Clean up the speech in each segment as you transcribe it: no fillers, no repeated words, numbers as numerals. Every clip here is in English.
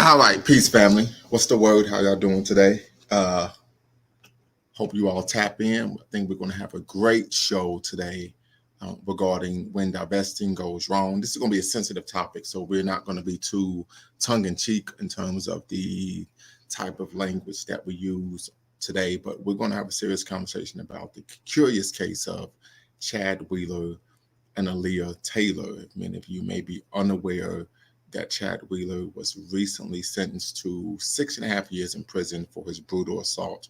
All right, peace, family. What's the word? How y'all doing today? Hope you all tap in. I think we're going to have a great show today regarding when divesting goes wrong. This is going to be a sensitive topic, so we're not going to be too tongue-in-cheek in terms of the type of language that we use today, but we're going to have a serious conversation about the curious case of Chad Wheeler and Alleah Taylor. Many of you may be unaware that Chad Wheeler was recently sentenced to 6.5 years in prison for his brutal assault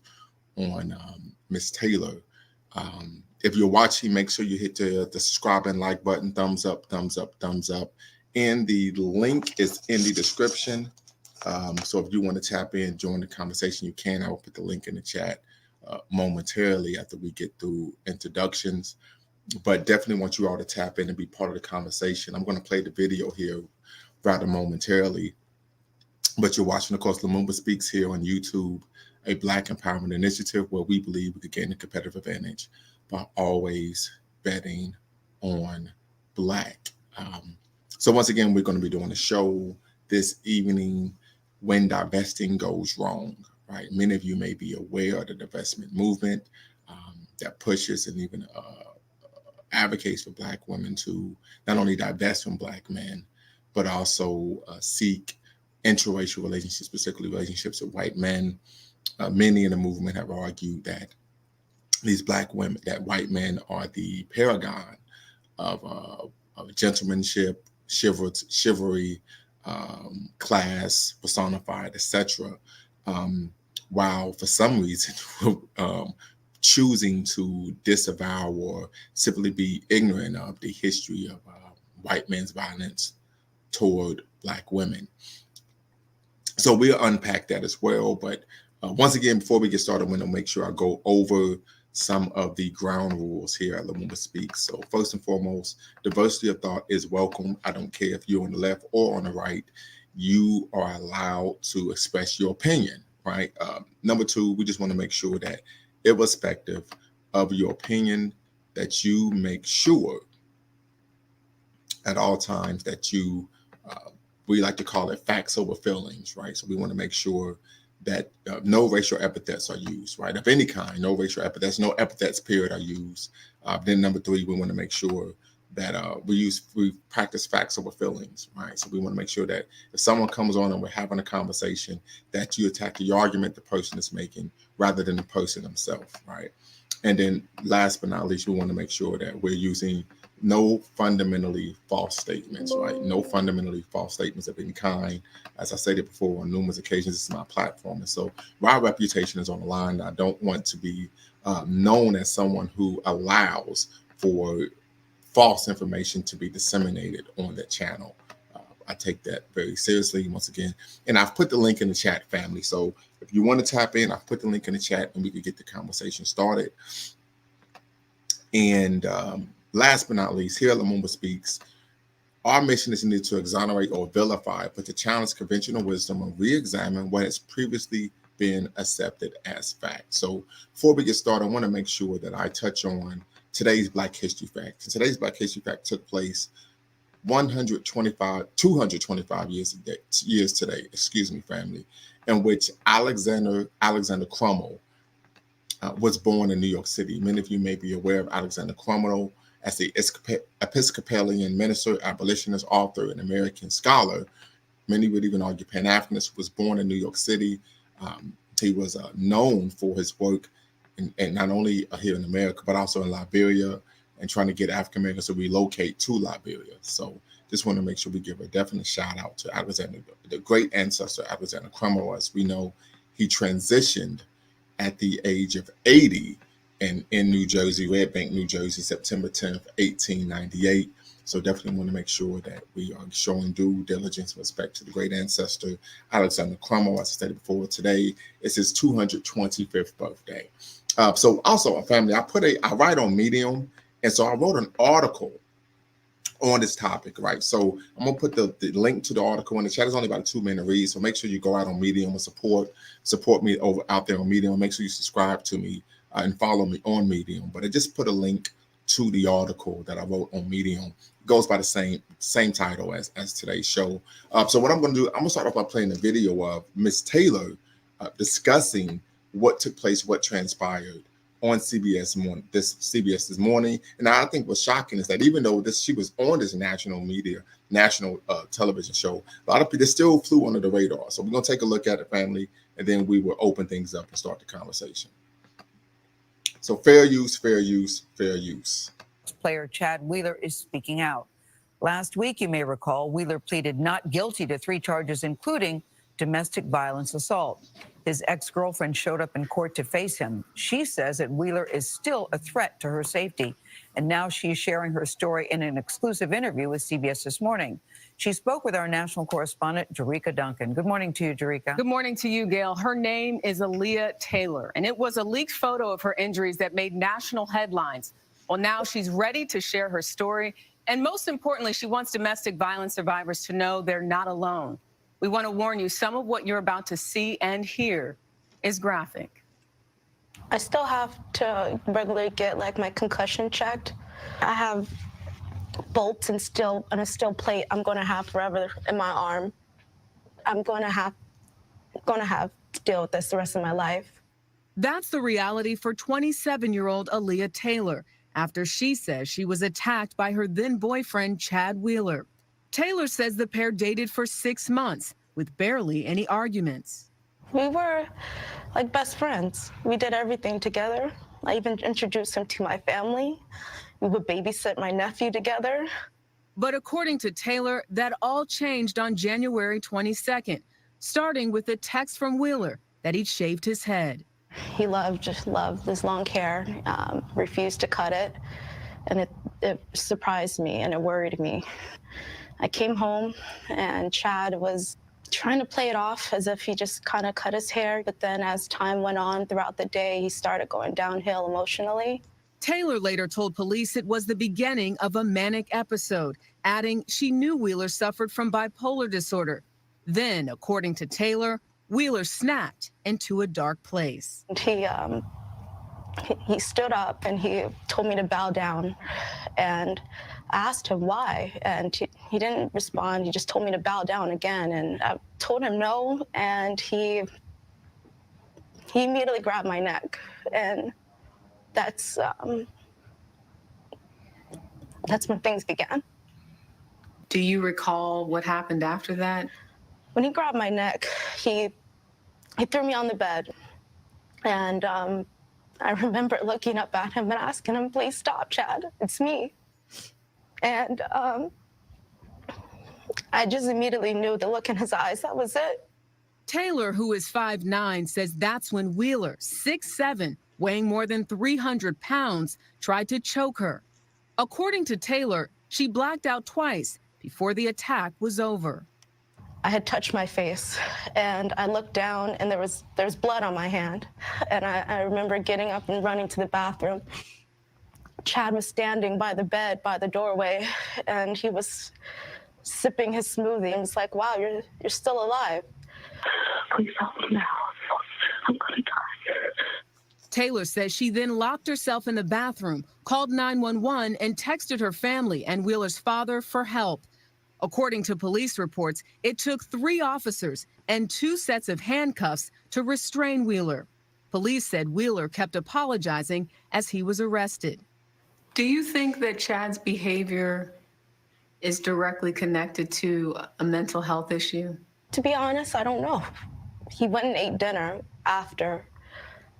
on Miss Taylor. If you're watching, make sure you hit the subscribe and like button, thumbs up, thumbs up, thumbs up. And the link is in the description. So if you want to tap in, join the conversation, you can. I will put the link in the chat momentarily after we get through introductions. But definitely want you all to tap in and be part of the conversation. I'm going to play the video here rather momentarily. But you're watching, of course, Lumumba Speaks here on YouTube, a Black empowerment initiative where we believe we could gain a competitive advantage by always betting on Black. So once again, we're going to be doing a show this evening when divesting goes wrong, right? Many of you may be aware of the divestment movement that pushes and even advocates for Black women to not only divest from Black men, but also seek interracial relationships, particularly relationships with white men. Many in the movement have argued that these Black women, that white men are the paragon of gentlemanship, chivalry, class personified, etc. While for some reason choosing to disavow or simply be ignorant of the history of white men's violence toward Black women. So we'll unpack that as well. But once again, before we get started, I want to make sure I go over some of the ground rules here at Lumumba Speaks. So first and foremost, diversity of thought is welcome. I don't care if you're on the left or on the right. You are allowed to express your opinion, right? Number two, we just want to make sure that irrespective of your opinion, that you make sure at all times that you we like to call it facts over feelings, right? So we want to make sure that no racial epithets are used, right? Of any kind, no racial epithets, no epithets, period, are used. Then number three, we want to make sure that we practice facts over feelings, right? So we want to make sure that if someone comes on and we're having a conversation, that you attack the argument the person is making rather than the person themselves, right? And then last but not least, we want to make sure that we're using no fundamentally false statements, right? No fundamentally false statements of any kind. As I stated before on numerous occasions, this is my platform. And so my reputation is on the line. I don't want to be known as someone who allows for false information to be disseminated on that channel. I take that very seriously, once again. And I've put the link in the chat, family. So if you want to tap in, I've put the link in the chat and we could get the conversation started. And last but not least, here at Lumumba Speaks, our mission is neither to exonerate or vilify, but to challenge conventional wisdom and re-examine what has previously been accepted as fact. So before we get started, I want to make sure that I touch on today's Black History Fact. And today's Black History Fact took place 225 years today, excuse me, family, in which Alexander Crummell was born in New York City. Many of you may be aware of Alexander Crummell as the Episcopalian minister, abolitionist, author, and American scholar. Many would even argue Pan-Africanist. Was born in New York City. He was known for his work, and not only here in America, but also in Liberia, and trying to get African Americans to relocate to Liberia. So just want to make sure we give a definite shout out to Alexander, the great ancestor Alexander Crummell. As we know, he transitioned at the age of 80 in New Jersey, Red Bank, New Jersey, September 10th, 1898. So definitely want to make sure that we are showing due diligence and respect to the great ancestor, Alexander Crummell. As I stated before, today is his 225th birthday. So also, family, I write on Medium, and so I wrote an article on this topic, right? So I'm gonna put the link to the article in the chat. It's only about a 2-minute read, so make sure you go out on Medium and support me out there on Medium. Make sure you subscribe to me and follow me on Medium. But I just put a link to the article that I wrote on Medium. It goes by the same title as today's show. So what I'm going to do, I'm going to start off by playing a video of Miss Taylor discussing what took place, what transpired on CBS this morning. And I think what's shocking is that even though she was on this national television show, a lot of people still flew under the radar. So we're going to take a look at it, family, and then we will open things up and start the conversation. So fair use, fair use, fair use. Player Chad Wheeler is speaking out. Last week, you may recall, Wheeler pleaded not guilty to 3 charges, including domestic violence assault. His ex-girlfriend showed up in court to face him. She says that Wheeler is still a threat to her safety. And now she's sharing her story in an exclusive interview with CBS This Morning. She spoke with our national correspondent, Jerika Duncan. Good morning to you, Jerika. Good morning to you, Gail. Her name is Alleah Taylor, and it was a leaked photo of her injuries that made national headlines. Well, now she's ready to share her story. And most importantly, she wants domestic violence survivors to know they're not alone. We want to warn you, some of what you're about to see and hear is graphic. I still have to regularly get my concussion checked. I have bolts and a steel plate I'm going to have forever in my arm. I'm going to have to deal with this the rest of my life. That's the reality for 27-year-old Alleah Taylor after she says she was attacked by her then boyfriend, Chad Wheeler. Taylor says the pair dated for 6 months with barely any arguments. We were like best friends. We did everything together. I even introduced him to my family. We would babysit my nephew together. But according to Taylor, that all changed on January 22nd, starting with a text from Wheeler that he'd shaved his head. He just loved his long hair, refused to cut it, and it surprised me and it worried me. I came home and Chad was trying to play it off as if he just kind of cut his hair. But then as time went on throughout the day, he started going downhill emotionally. Taylor later told police it was the beginning of a manic episode, adding she knew Wheeler suffered from bipolar disorder. Then, according to Taylor, Wheeler snapped into a dark place. He stood up and he told me to bow down, and I asked him why, and he didn't respond. He just told me to bow down again, and I told him no, and he immediately grabbed my neck, and that's when things began. Do you recall what happened after that? When he grabbed my neck, he threw me on the bed, and I remember looking up at him and asking him, "Please stop, Chad, it's me." And I just immediately knew the look in his eyes, that was it. Taylor, who is 5'9", says that's when Wheeler, 6'7", weighing more than 300 pounds, tried to choke her. According to Taylor, she blacked out twice before the attack was over. I had touched my face, and I looked down, and there's blood on my hand. And I remember getting up and running to the bathroom. Chad was standing by the bed, by the doorway, and he was sipping his smoothie. And it's like, wow, you're still alive. Please help me now. I'm gonna die. Taylor says she then locked herself in the bathroom, called 911, and texted her family and Wheeler's father for help. According to police reports, it took 3 officers and 2 sets of handcuffs to restrain Wheeler. Police said Wheeler kept apologizing as he was arrested. Do you think that Chad's behavior is directly connected to a mental health issue? To be honest, I don't know. He went and ate dinner after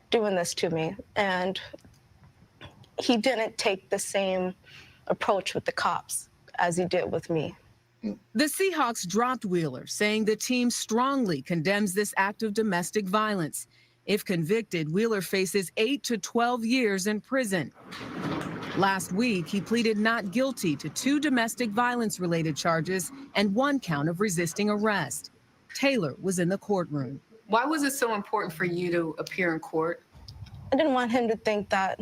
doing this to me, and he didn't take the same approach with the cops as he did with me. The Seahawks dropped Wheeler, saying the team strongly condemns this act of domestic violence. If convicted, Wheeler faces 8 to 12 years in prison. Last week, he pleaded not guilty to 2 domestic violence-related charges and 1 count of resisting arrest. Taylor was in the courtroom. Why was it so important for you to appear in court? I didn't want him to think that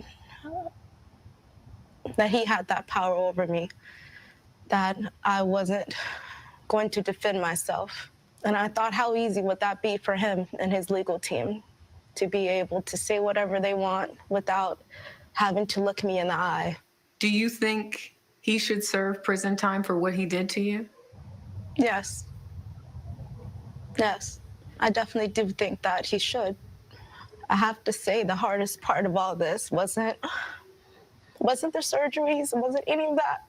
he had that power over me, that I wasn't going to defend myself. And I thought, how easy would that be for him and his legal team to be able to say whatever they want without having to look me in the eye. Do you think he should serve prison time for what he did to you? Yes. Yes. I definitely do think that he should. I have to say the hardest part of all this wasn't the surgeries, it wasn't any of that.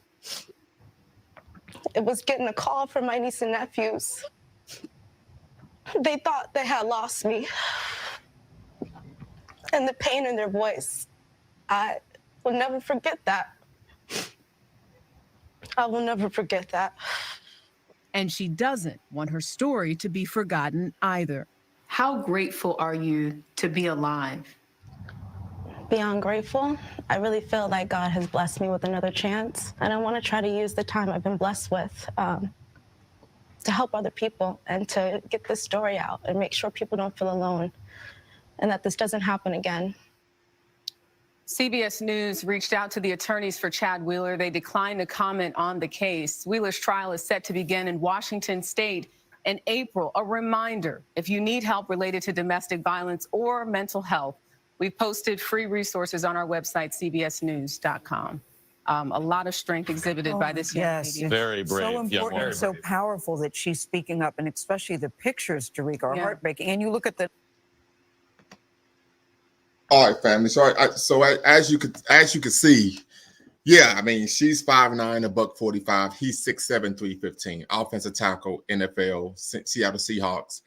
It was getting a call from my niece and nephews. They thought they had lost me. And the pain in their voice, I will never forget that. I will never forget that. And she doesn't want her story to be forgotten either. How grateful are you to be alive? Beyond grateful, I really feel like God has blessed me with another chance. And I want to try to use the time I've been blessed with to help other people and to get this story out and make sure people don't feel alone and that this doesn't happen again. CBS News reached out to the attorneys for Chad Wheeler. They declined to comment on the case. Wheeler's trial is set to begin in Washington State in April. A reminder, if you need help related to domestic violence or mental health, we've posted free resources on our website, cbsnews.com. A lot of strength exhibited by this young lady. Very brave. So important and so brave. powerful that she's speaking up, and especially the pictures, Derica, are heartbreaking. And you look at the All right, family. So as you could see, yeah, I mean, she's 5'9", a buck 45. He's 6'7", 315. Offensive tackle, NFL, Seattle Seahawks.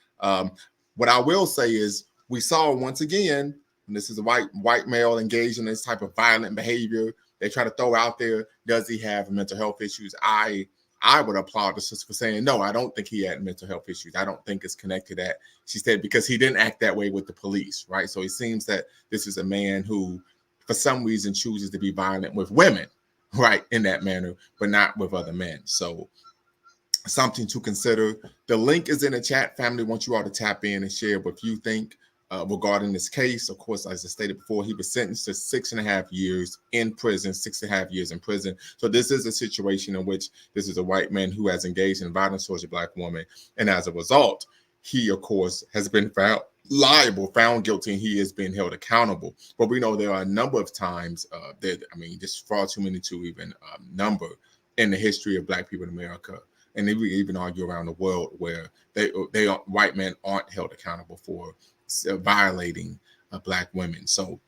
What I will say is we saw once again, and this is a white male engaged in this type of violent behavior. They try to throw out there, does he have mental health issues? I would applaud the sister for saying, no, I don't think he had mental health issues. I don't think it's connected to that. She said, because he didn't act that way with the police, right? So it seems that this is a man who, for some reason, chooses to be violent with women, right, in that manner, but not with other men. So something to consider. The link is in the chat, family. I want you all to tap in and share what you think regarding this case. Of course, as I stated before, he was sentenced to 6.5 years in prison, 6.5 years in prison. So this is a situation in which this is a white man who has engaged in violence towards a black woman. And as a result, he, of course, has been found liable, found guilty, and he is being held accountable. But we know there are a number of times that, I mean, just far too many to even number in the history of black people in America. And we even argue around the world where white men aren't held accountable for violating black women. So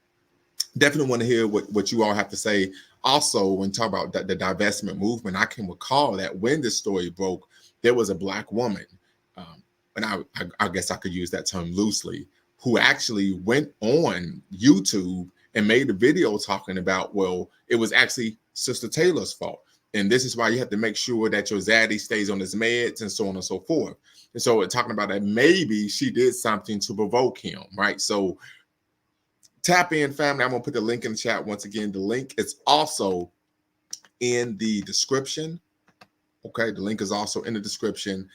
definitely want to hear what you all have to say. Also, when talk about the divestment movement, I can recall that when this story broke, there was a black woman, and I guess I could use that term loosely, who actually went on YouTube and made a video talking about, well, it was actually Sister Taylor's fault. And this is why you have to make sure that your zaddy stays on his meds and so on and so forth. And so we're talking about that maybe she did something to provoke him, right? So tap in, family. I'm going to put the link in the chat once again. The link is also in the description. Okay, the link is also in the description.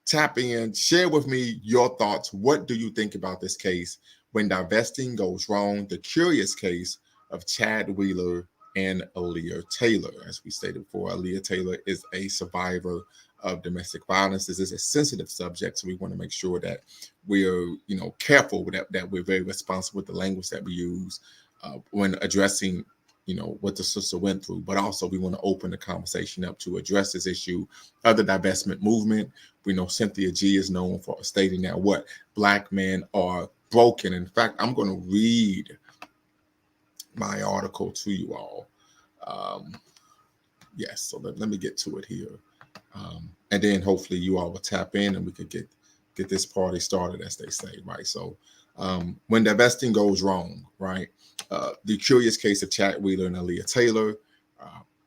Tap in, share with me your thoughts. What do you think about this case when divesting goes wrong? The curious case of Chad Wheeler and Alleah Taylor. As we stated before, Alleah Taylor is a survivor of domestic violence. This is a sensitive subject, so we want to make sure that we're, careful with that we're very responsible with the language that we use when addressing, what the sister went through. But also, we want to open the conversation up to address this issue of the divestment movement. We know Cynthia G is known for stating that what black men are broken. In fact, I'm going to read my article to you all. Yes, so let me get to it here. And then hopefully you all will tap in and we could get this party started, as they say, right? So when divesting goes wrong, right? The curious case of Chad Wheeler and Alleah Taylor,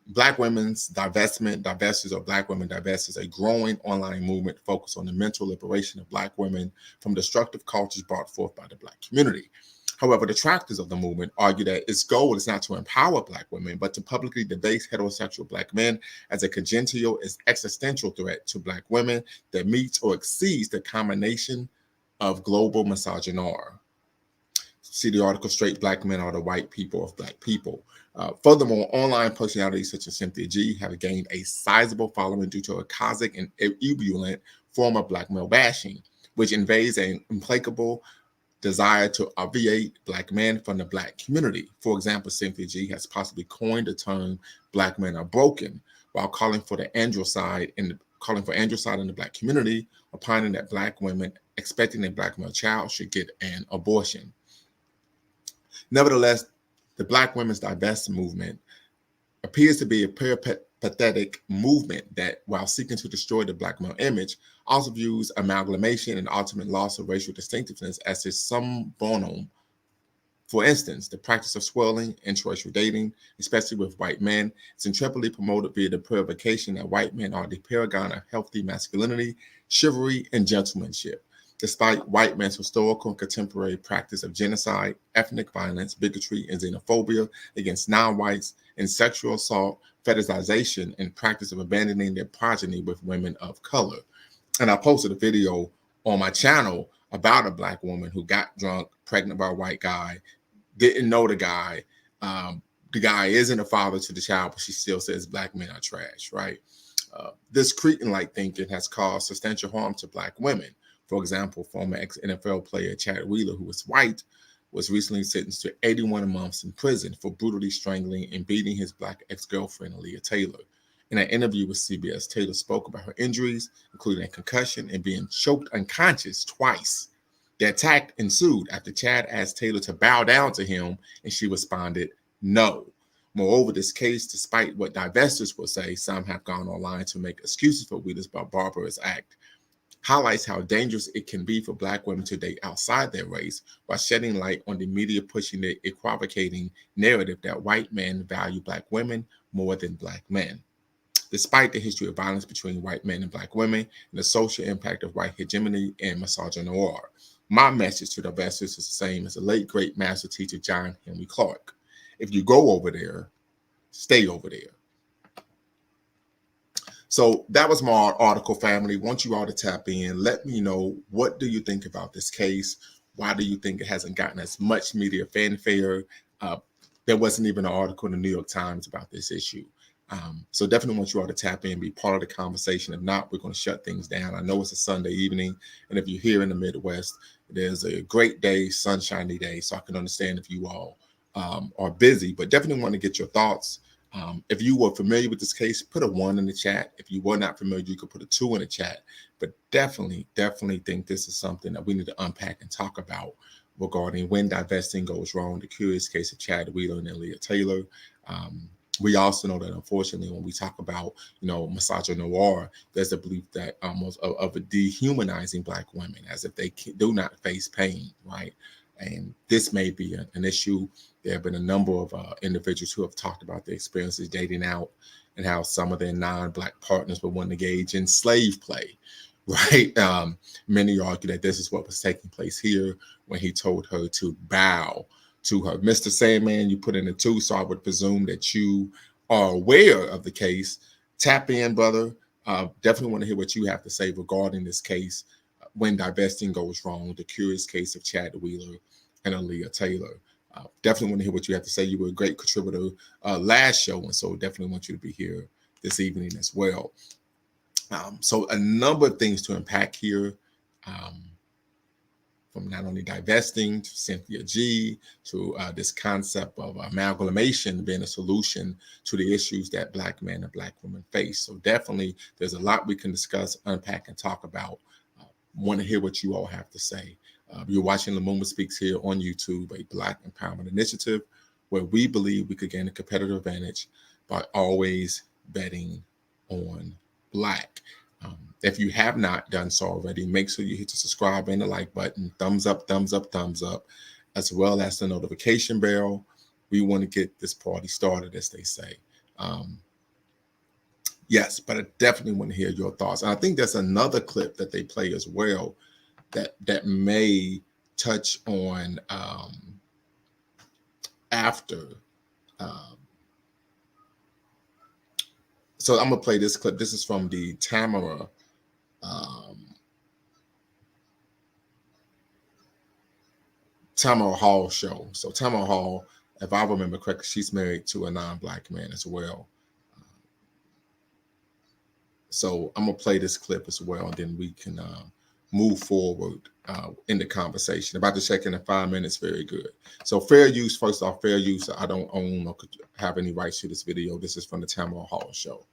Black women's divestment, divestors or Black women divest is a growing online movement focused on the mental liberation of Black women from destructive cultures brought forth by the Black community. However, detractors of the movement argue that its goal is not to empower Black women, but to publicly debase heterosexual Black men as a congenital, existential threat to Black women that meets or exceeds the combination of global misogyny. See the article, Straight Black Men Are the White People of Black People. Furthermore, online personalities such as Cynthia G have gained a sizable following due to a cosmic and ebullient form of Black male bashing, which invades an implacable desire to obviate Black men from the Black community. For example, Cynthia G has possibly coined the term Black men are broken, while calling for androcide in the Black community, opining that Black women expecting a Black male child should get an abortion. Nevertheless, the Black women's divest movement appears to be a peripatetic movement that, while seeking to destroy the Black male image, also views amalgamation and ultimate loss of racial distinctiveness as its sum bonum. For instance, the practice of swirling interracial dating, especially with white men, is intrepidly promoted via the provocation that white men are the paragon of healthy masculinity, chivalry, and gentlemanship. Despite white men's historical and contemporary practice of genocide, ethnic violence, bigotry, and xenophobia against non-whites, and sexual assault, fetishization, and practice of abandoning their progeny with women of color. And I posted a video on my channel about a Black woman who got drunk, pregnant by a white guy, didn't know the guy. The guy isn't a father to the child, but she still says Black men are trash, right? This Cretan-like thinking has caused substantial harm to Black women. For example, former ex-NFL player Chad Wheeler, who was white, was recently sentenced to 81 months in prison for brutally strangling and beating his Black ex-girlfriend, Alleah Taylor. In an interview with CBS, Taylor spoke about her injuries, including a concussion and being choked unconscious twice. The attack ensued after Chad asked Taylor to bow down to him, and she responded, no. Moreover, this case, despite what divestors will say, some have gone online to make excuses for Wheeler's barbarous act, highlights how dangerous it can be for Black women to date outside their race, while shedding light on the media pushing the equivocating narrative that white men value Black women more than Black men. Despite the history of violence between white men and Black women and the social impact of white hegemony and misogynoir, my message to the divestors is the same as the late great master teacher John Henry Clark. If you go over there, stay over there. So that was my article, family. Want you all to tap in. Let me know, what do you think about this case? Why do you think it hasn't gotten as much media fanfare? There wasn't even an article in the New York Times about this issue. So definitely want you all to tap in, be part of the conversation. If not, we're going to shut things down. I know it's a Sunday evening, and if you're here in the Midwest, it is a great day, sunshiny day. So I can understand if you all are busy, but definitely want to get your thoughts. If you were familiar with this case, put a 1 in the chat. If you were not familiar, you could put a 2 in the chat. But definitely think this is something that we need to unpack and talk about regarding when divesting goes wrong, the curious case of Chad Wheeler and Alleah Taylor. We also know that, unfortunately, when we talk about, misogynoir, there's a belief that almost of a dehumanizing Black women, as if they do not face pain, right? And this may be an issue. There have been a number of individuals who have talked about their experiences dating out and how some of their non-Black partners were wanting to engage in slave play, right? Many argue that this is what was taking place here when he told her to bow to her. Mr. Sandman, you put in a 2, so I would presume that you are aware of the case. Tap in, brother. Definitely want to hear what you have to say regarding this case, when divesting goes wrong, the curious case of Chad Wheeler and Alleah Taylor. Definitely want to hear what you have to say. You were a great contributor last show, and so definitely want you to be here this evening as well. So a number of things to unpack here, from not only divesting to Cynthia G to this concept of amalgamation being a solution to the issues that Black men and Black women face. So definitely there's a lot we can discuss, unpack, and talk about. Want to hear what you all have to say. You're watching Lumumba Speaks here on YouTube, a Black empowerment initiative where we believe we could gain a competitive advantage by always betting on Black. If you have not done so already, make sure you hit the subscribe and the like button, thumbs up, as well as the notification bell. We want to get this party started, as they say. Yes, but I definitely want to hear your thoughts. And I think there's another clip that they play as well that may touch on after. So I'm going to play this clip. This is from the Tamara Hall show. So Tamara Hall, if I remember correctly, she's married to a non-Black man as well. So I'm going to play this clip as well, and then we can move forward in the conversation. About to check in 5 minutes, very good. So fair use, first off, fair use. I don't own or could have any rights to this video. This is from the Tamara Hall Show.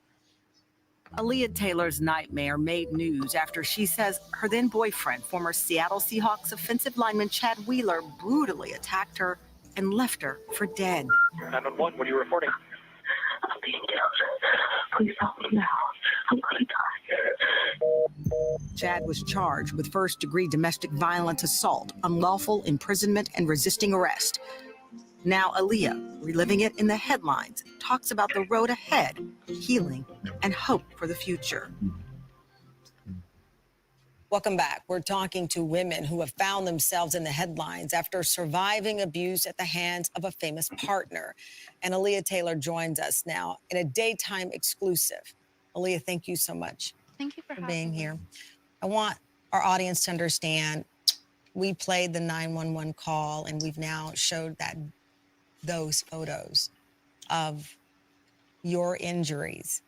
Alleah Taylor's nightmare made news after she says her then boyfriend, former Seattle Seahawks offensive lineman Chad Wheeler, brutally attacked her and left her for dead. 911, what are you reporting? I'm being killed. Please help me now. I'm gonna die. Chad was charged with first-degree domestic violence assault, unlawful imprisonment, and resisting arrest. Now Alleah, reliving it in the headlines, talks about the road ahead, healing, and hope for the future. Welcome back. We're talking to women who have found themselves in the headlines after surviving abuse at the hands of a famous partner. And Alleah Taylor joins us now in a daytime exclusive. Alleah, thank you so much. Thank you for being having here. me. I want our audience to understand we played the 911 call and we've now showed those photos of your injuries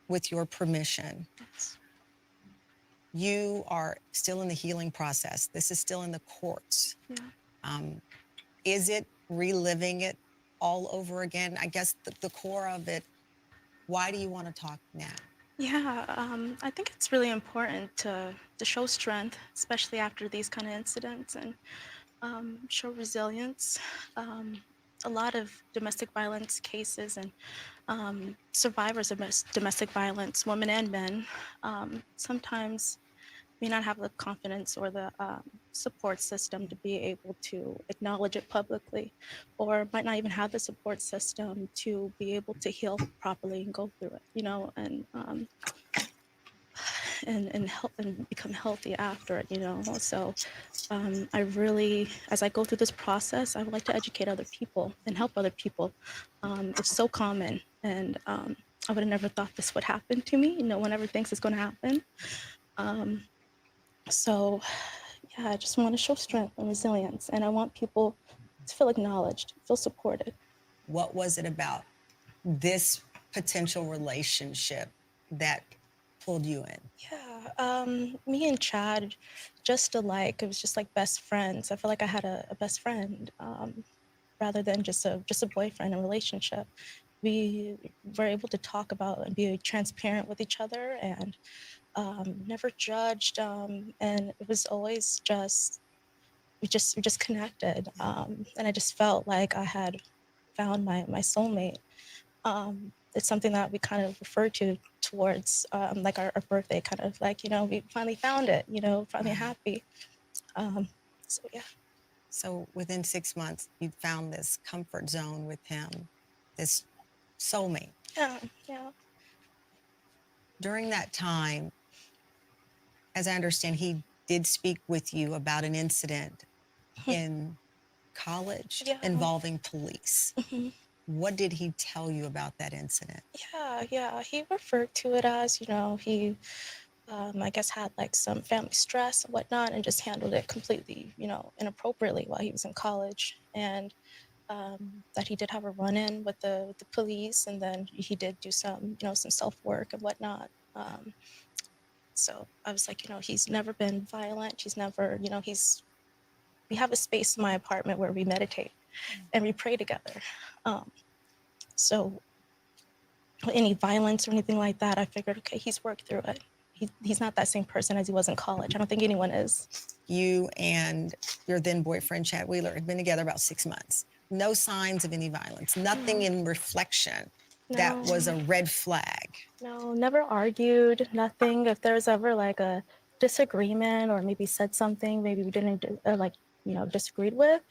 with your permission. Yes. You are still in the healing process. This is still in the courts. Yeah. Is it reliving it all over again? I guess the core of it, why do you want to talk now? Yeah, I think it's really important to show strength, especially after these kind of incidents, and show resilience. A lot of domestic violence cases and survivors of domestic violence, women and men, sometimes may not have the confidence or the support system to be able to acknowledge it publicly, or might not even have the support system to be able to heal properly and go through it, and help and become healthy after it, So I really, as I go through this process, I would like to educate other people and help other people. It's so common, and I would have never thought this would happen to me. No one ever thinks it's going to happen. So, yeah, I just want to show strength and resilience, and I want people to feel acknowledged, feel supported. What was it about this potential relationship that pulled you in? Yeah, me and Chad, just alike. It was just like best friends. I feel like I had a best friend, rather than just a boyfriend and relationship. We were able to talk about and be transparent with each other, and never judged. And it was always just we just connected. And I just felt like I had found my soulmate. It's something that we kind of refer to towards like our birthday, kind of like, we finally found it, finally happy. So yeah. So within 6 months, you found this comfort zone with him, this soulmate. Yeah, yeah. During that time, as I understand, he did speak with you about an incident in college involving police. What did he tell you about that incident? Yeah. He referred to it as, he, I guess, had like some family stress and whatnot, and just handled it completely, inappropriately while he was in college. And that he did have a run-in with the police, and then he did do some, some self-work and whatnot. So I was like, he's never been violent. He's never, we have a space in my apartment where we meditate and we pray together. So any violence or anything like that, I figured, okay, he's worked through it. He's not that same person as he was in college. I don't think anyone is. You and your then boyfriend, Chad Wheeler, had been together about 6 months. No signs of any violence, nothing in reflection that was a red flag. No, never argued, nothing. If there was ever like a disagreement or maybe said something, maybe we didn't disagreed with,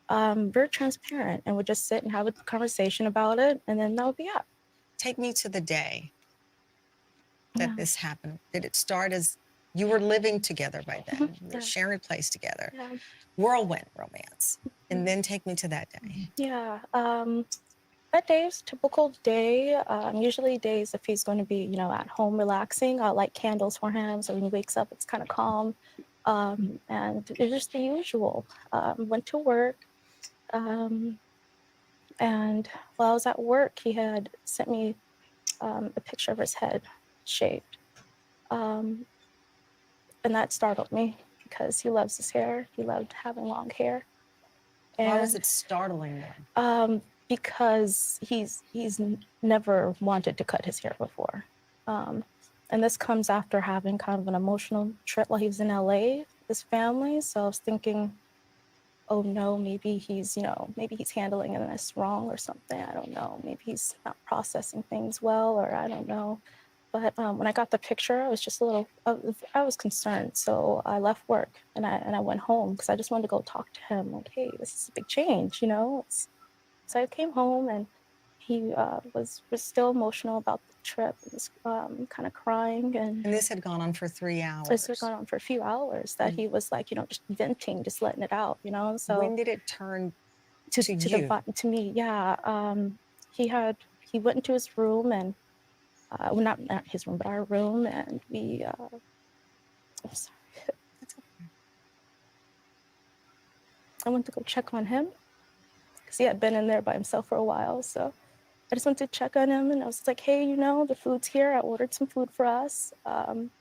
we're transparent and would just sit and have a conversation about it, and then that would be it. Take me to the day that this happened. Did it start as you were living together by then? You were sharing a place together. Yeah. Whirlwind romance. And then take me to that day. Yeah. That day is a typical day. Usually days if he's going to be, at home relaxing, I'll light candles for him. So when he wakes up, it's kind of calm. And it's just the usual. Went to work. And while I was at work, he had sent me a picture of his head shaved. And that startled me because he loves his hair. He loved having long hair. Why was And it startling then? because he's never wanted to cut his hair before. And this comes after having kind of an emotional trip while he was in LA with his family. So I was thinking, oh no, maybe he's, maybe he's handling this wrong or something. I don't know. Maybe he's not processing things well, or I don't know. But when I got the picture, I was just a little, I was concerned. So I left work and I went home because I just wanted to go talk to him. Like, hey, this is a big change, So I came home and he was still emotional about the trip. He was kind of crying. And this had gone on for 3 hours. This had gone on for a few hours that he was like, just venting, just letting it out, So when did it turn to you? To me, yeah. He went into his room and, well, not his room, but our room. And we, I'm sorry. I went to go check on him because he had been in there by himself for a while. So I just went to check on him and I was like, hey, the food's here. I ordered some food for us. And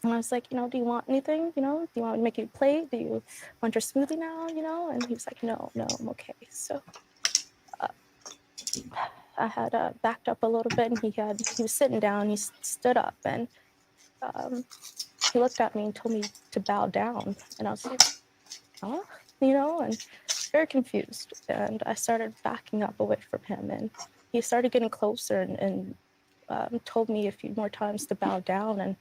I was like, do you want anything? Do you want me to make you a plate? Do you want your smoothie now? And he was like, no, I'm okay. So I had backed up a little bit and he was sitting down, he stood up and he looked at me and told me to bow down. And I was like, huh? And very confused. And I started backing up away from him and he started getting closer and told me a few more times to bow down. And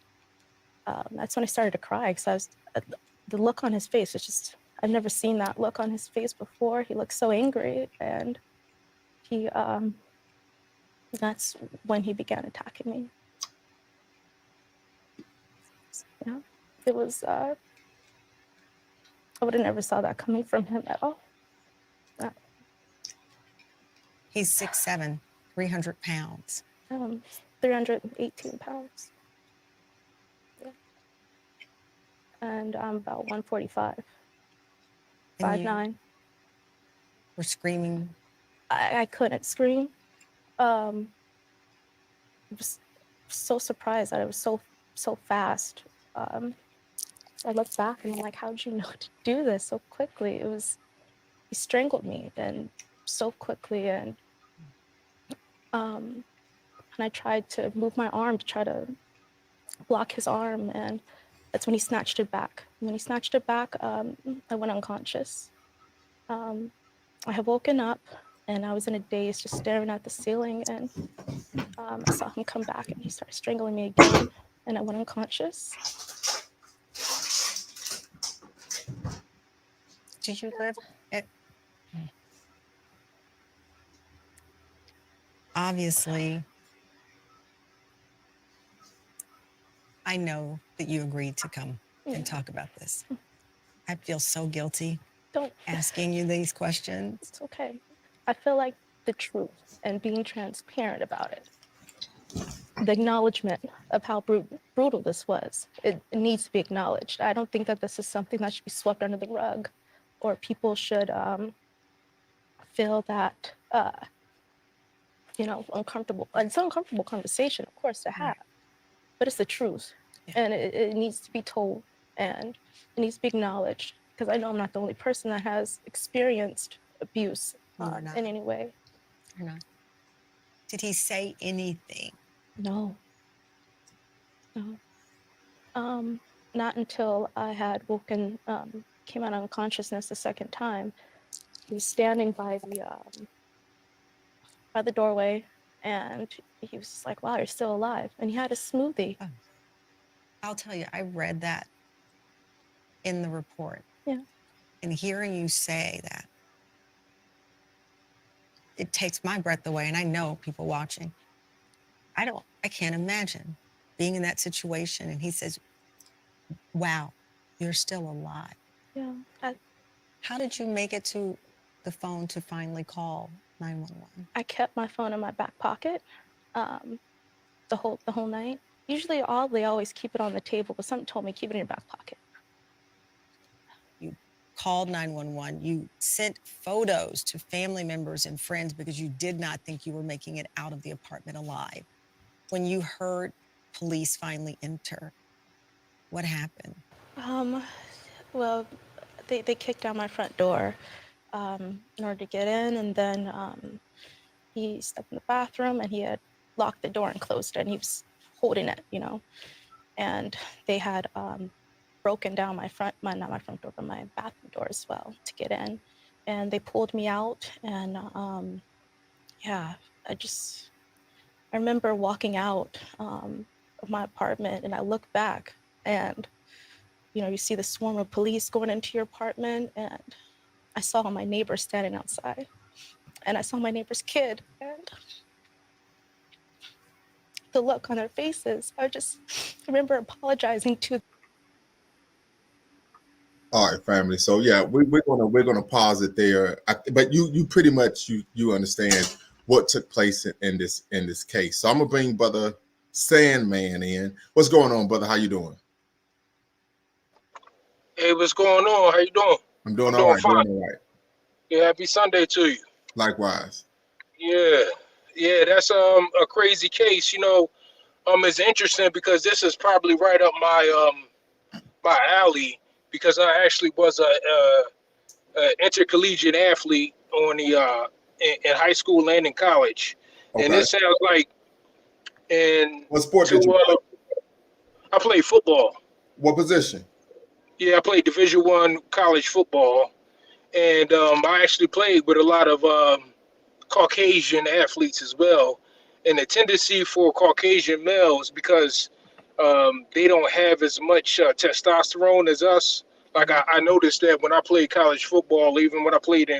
that's when I started to cry because the look on his face was just, I've never seen that look on his face before. He looked so angry and that's when he began attacking me. Yeah, it was, I would have never saw that coming from him at all. He's 6'7", 300 pounds. 318 pounds. Yeah. And I'm about 145, 5'9". We're screaming. I couldn't scream. I was so surprised that it was so fast. I looked back and I'm like, how did you know to do this so quickly? He strangled me and so quickly. And I tried to move my arm to try to block his arm. And that's when he snatched it back. When he snatched it back, I went unconscious. I had woken up and I was in a daze just staring at the ceiling. And I saw him come back and he started strangling me again. And I went unconscious. Did you live at... Obviously, I know that you agreed to come and talk about this. I feel so guilty asking you these questions. It's okay. I feel like the truth and being transparent about it, the acknowledgement of how brutal this was, it needs to be acknowledged. I don't think that this is something that should be swept under the rug or people should feel that, uncomfortable. It's an uncomfortable conversation, of course, to have, but it's the truth. And it needs to be told and it needs to be acknowledged because I know I'm not the only person that has experienced abuse in any way. You're not. Did he say anything? No. Not until I had woken, came out of unconsciousness the second time. He was standing by the doorway and he was just like, wow, you're still alive. And he had a smoothie. Oh. I'll tell you, I read that in the report. Yeah. And hearing you say that, it takes my breath away. And I know people watching, I can't imagine being in that situation. And he says, wow, you're still alive. Yeah. How did you make it to the phone to finally call 911? I kept my phone in my back pocket the whole night. Usually they always keep it on the table, but something told me keep it in your back pocket. You called 911. You sent photos to family members and friends because you did not think you were making it out of the apartment alive. When you heard police finally enter, what happened? Well, they kicked down my front door in order to get in, and then he stepped in the bathroom and he had locked the door and closed it, and he was holding it, and they had broken down not my front door, but my bathroom door as well to get in, and they pulled me out, and yeah, I remember walking out of my apartment, and I looked back, and you see the swarm of police going into your apartment, and I saw my neighbor standing outside, and I saw my neighbor's kid, and the look on their faces. I remember apologizing to. All right, family. So yeah, we're gonna pause it there. But you pretty much you understand what took place in this case. So I'm gonna bring Brother Sandman in. What's going on, brother? How you doing? Hey, what's going on? How you doing? I'm doing I'm all doing right. fine. Doing all right. Yeah, happy Sunday to you. Likewise. Yeah, that's a crazy case. It's interesting because this is probably right up my alley because I actually was a intercollegiate athlete on the in high school and in college, and Okay. this sounds like What sport did you play? I played football. What position? Yeah, I played Division I college football, and I actually played with a lot of Caucasian athletes as well. And the tendency for Caucasian males, because they don't have as much testosterone as us. Like I noticed that when I played college football, even when I played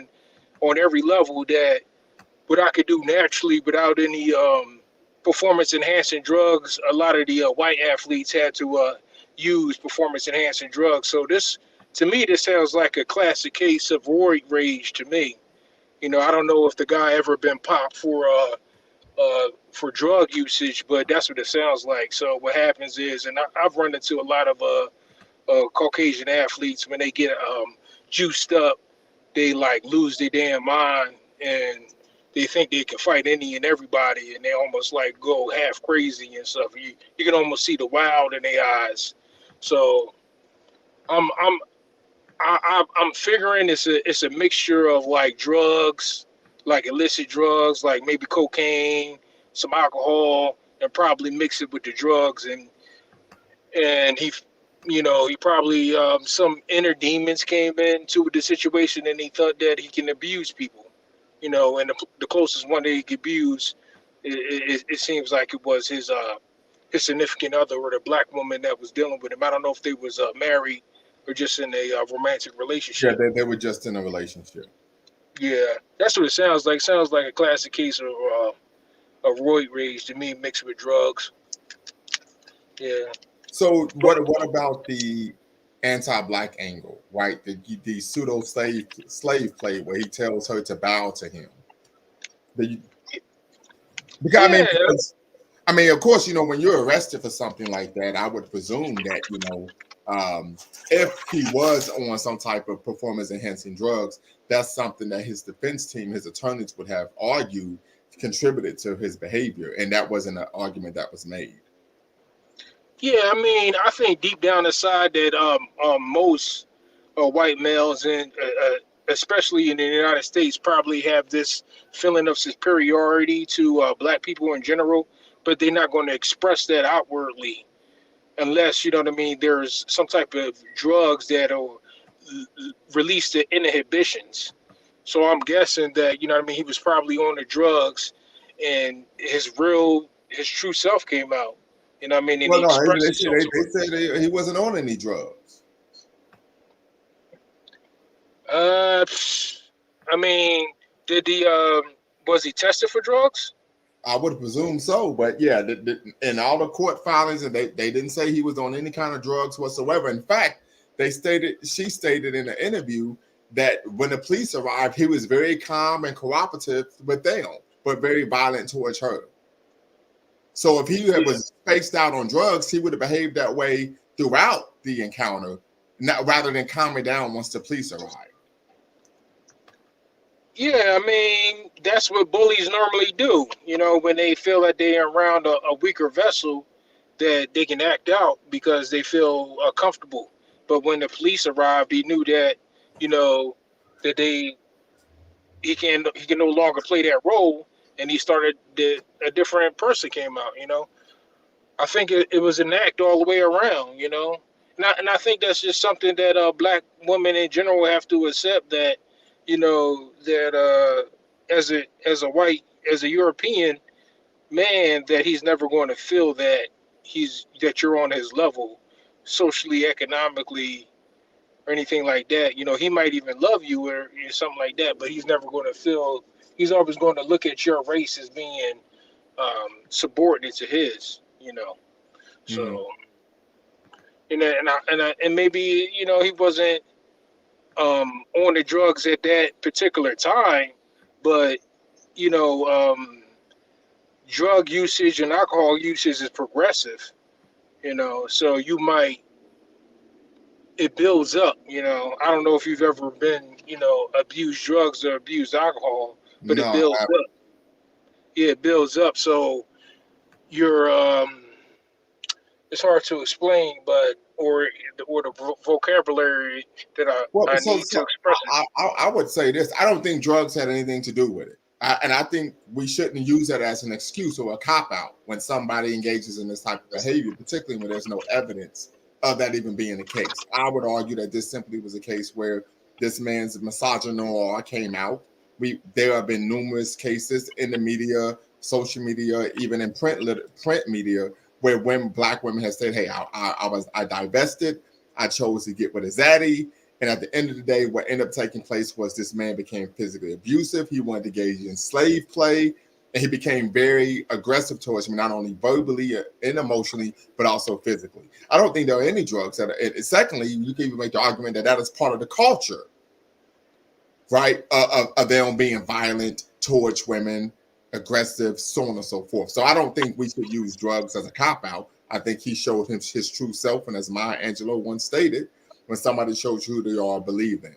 on every level, that what I could do naturally without any performance enhancing drugs, a lot of the white athletes had to use performance enhancing drugs. So to me, this sounds like a classic case of roid rage to me. I don't know if the guy ever been popped for drug usage, but that's what it sounds like. So what happens is, and I've run into a lot of Caucasian athletes when they get juiced up, they like lose their damn mind and they think they can fight any and everybody, and they almost like go half crazy and stuff. You can almost see the wild in their eyes. So I'm I'm I'm figuring it's a mixture of like drugs, like illicit drugs, like maybe cocaine, some alcohol, and probably mix it with the drugs. And he probably some inner demons came into the situation, and he thought that he can abuse people. And the closest one that he could abuse, it seems like it was his significant other or the black woman that was dealing with him. I don't know if they was married or just in a romantic Yeah, relationship. they were just in a relationship. Yeah, that's what it sounds like. Sounds like a classic case of roid rage to me, mixed with drugs. Yeah. So what about the anti-black angle, right? The pseudo slave play where he tells her to bow to him. Yeah. I mean, of course, when you're arrested for something like that, I would presume that, if he was on some type of performance enhancing drugs, that's something that his defense team, his attorneys would have argued contributed to his behavior. And that wasn't an argument that was made. Yeah, I mean, I think deep down inside that most white males, and especially in the United States, probably have this feeling of superiority to black people in general, but they're not going to express that outwardly unless, you know what I mean, there's some type of drugs that will release the inhibitions. So I'm guessing that, you know what I mean, he was probably on the drugs and his true self came out. You know what I mean? And Well, he no, expressed they himself to her. said he wasn't on any drugs. I mean, did he was he tested for drugs? I would presume so, but yeah, in all the court filings, and they didn't say he was on any kind of drugs whatsoever. In fact, she stated in an interview that when the police arrived, he was very calm and cooperative with them, but very violent towards her. So if he was spaced out on drugs, he would have behaved that way throughout the encounter, rather than calming down once the police arrived. Yeah, I mean, that's what bullies normally do. When they feel that they're around a weaker vessel, that they can act out because they feel comfortable. But when the police arrived, he knew that, you know, that he can no longer play that role, and he started a different person came out. You know, I think it was an act all the way around. You know, and I think that's just something that black women in general have to accept, that, you know, that as a European man, that he's never going to feel that you're on his level, socially, economically, or anything like that. You know, he might even love you or something like that, but he's never going to feel. He's always going to look at your race as being subordinate to his. You know, Mhm. so and maybe, you know, he wasn't on the drugs at that particular time, but, you know, drug usage and alcohol usage is progressive. You know, so it builds up. You know, I don't know if you've ever been, you know, abused drugs or abused alcohol, but it No, builds up. Yeah, it builds up. So you're it's hard to explain, but or the vocabulary that well, I so need to express it. I would say this. I don't think drugs had anything to do with it. And I think we shouldn't use that as an excuse or a cop out when somebody engages in this type of behavior, particularly when there's no evidence of that even being the case. I would argue that this simply was a case where this man's misogynoir came out. There have been numerous cases in the media, social media, even in print media, where black women have said, "Hey, I divested. I chose to get with a zaddy." And at the end of the day, what ended up taking place was this man became physically abusive. He wanted to engage in slave play, and he became very aggressive towards me, not only verbally and emotionally, but also physically. I don't think there are any drugs that are. And secondly, you can even make the argument that that is part of the culture, right? Of them being violent towards women, aggressive, so on and so forth. So I don't think we should use drugs as a cop out. I think he showed him his true self, and as Maya Angelou once stated, when somebody shows you who they are, believe them.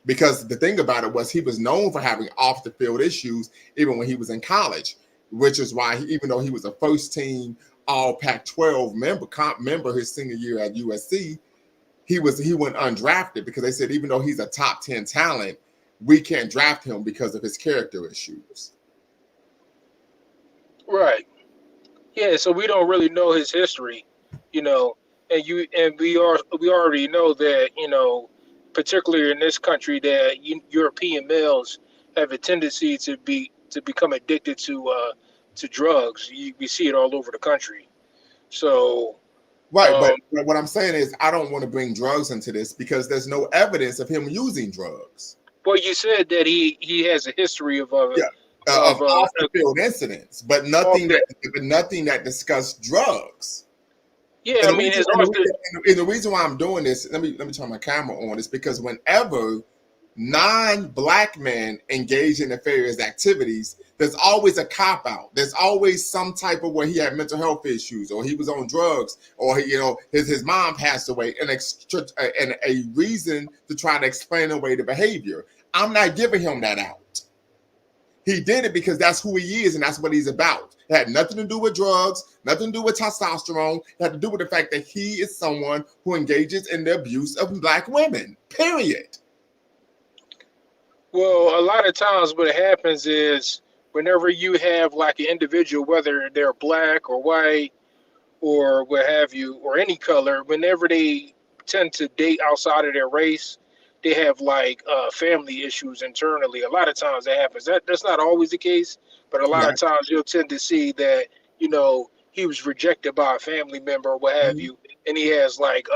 Because the thing about it was he was known for having off the field issues even when he was in college, which is why even though he was a first team all Pac-12 member his senior year at USC, he went undrafted because they said even though he's a top 10 talent, we can't draft him because of his character issues. Right. Yeah. So we don't really know his history, you know, and we already know that, you know, particularly in this country, that European males have a tendency to become addicted to drugs. We see it all over the country. So, Right, um, but what I'm saying is I don't want to bring drugs into this because there's no evidence of him using drugs. well, you said that he has a history of Yeah, of off the field incidents, but off nothing the, that discussed drugs. yeah. And I the mean, reason, his off the and the reason why I'm doing this, let me turn my camera on, is because whenever non-black men engage in nefarious activities, there's always a cop out. There's always some type of where he had mental health issues, or he was on drugs, or he, you know, his mom passed away, and a reason to try to explain away the behavior. I'm not giving him that out. He did it because that's who he is and that's what he's about. It had nothing to do with drugs, nothing to do with testosterone. It had to do with the fact that he is someone who engages in the abuse of black women, period. Well, a lot of times what happens is whenever you have like an individual, whether they're black or white or what have you, or any color, whenever they tend to date outside of their race, they have like family issues internally. A lot of times that happens. That's not always the case, but a lot Yeah. of times you'll tend to see that, you know, he was rejected by a family member or what have you, and he has like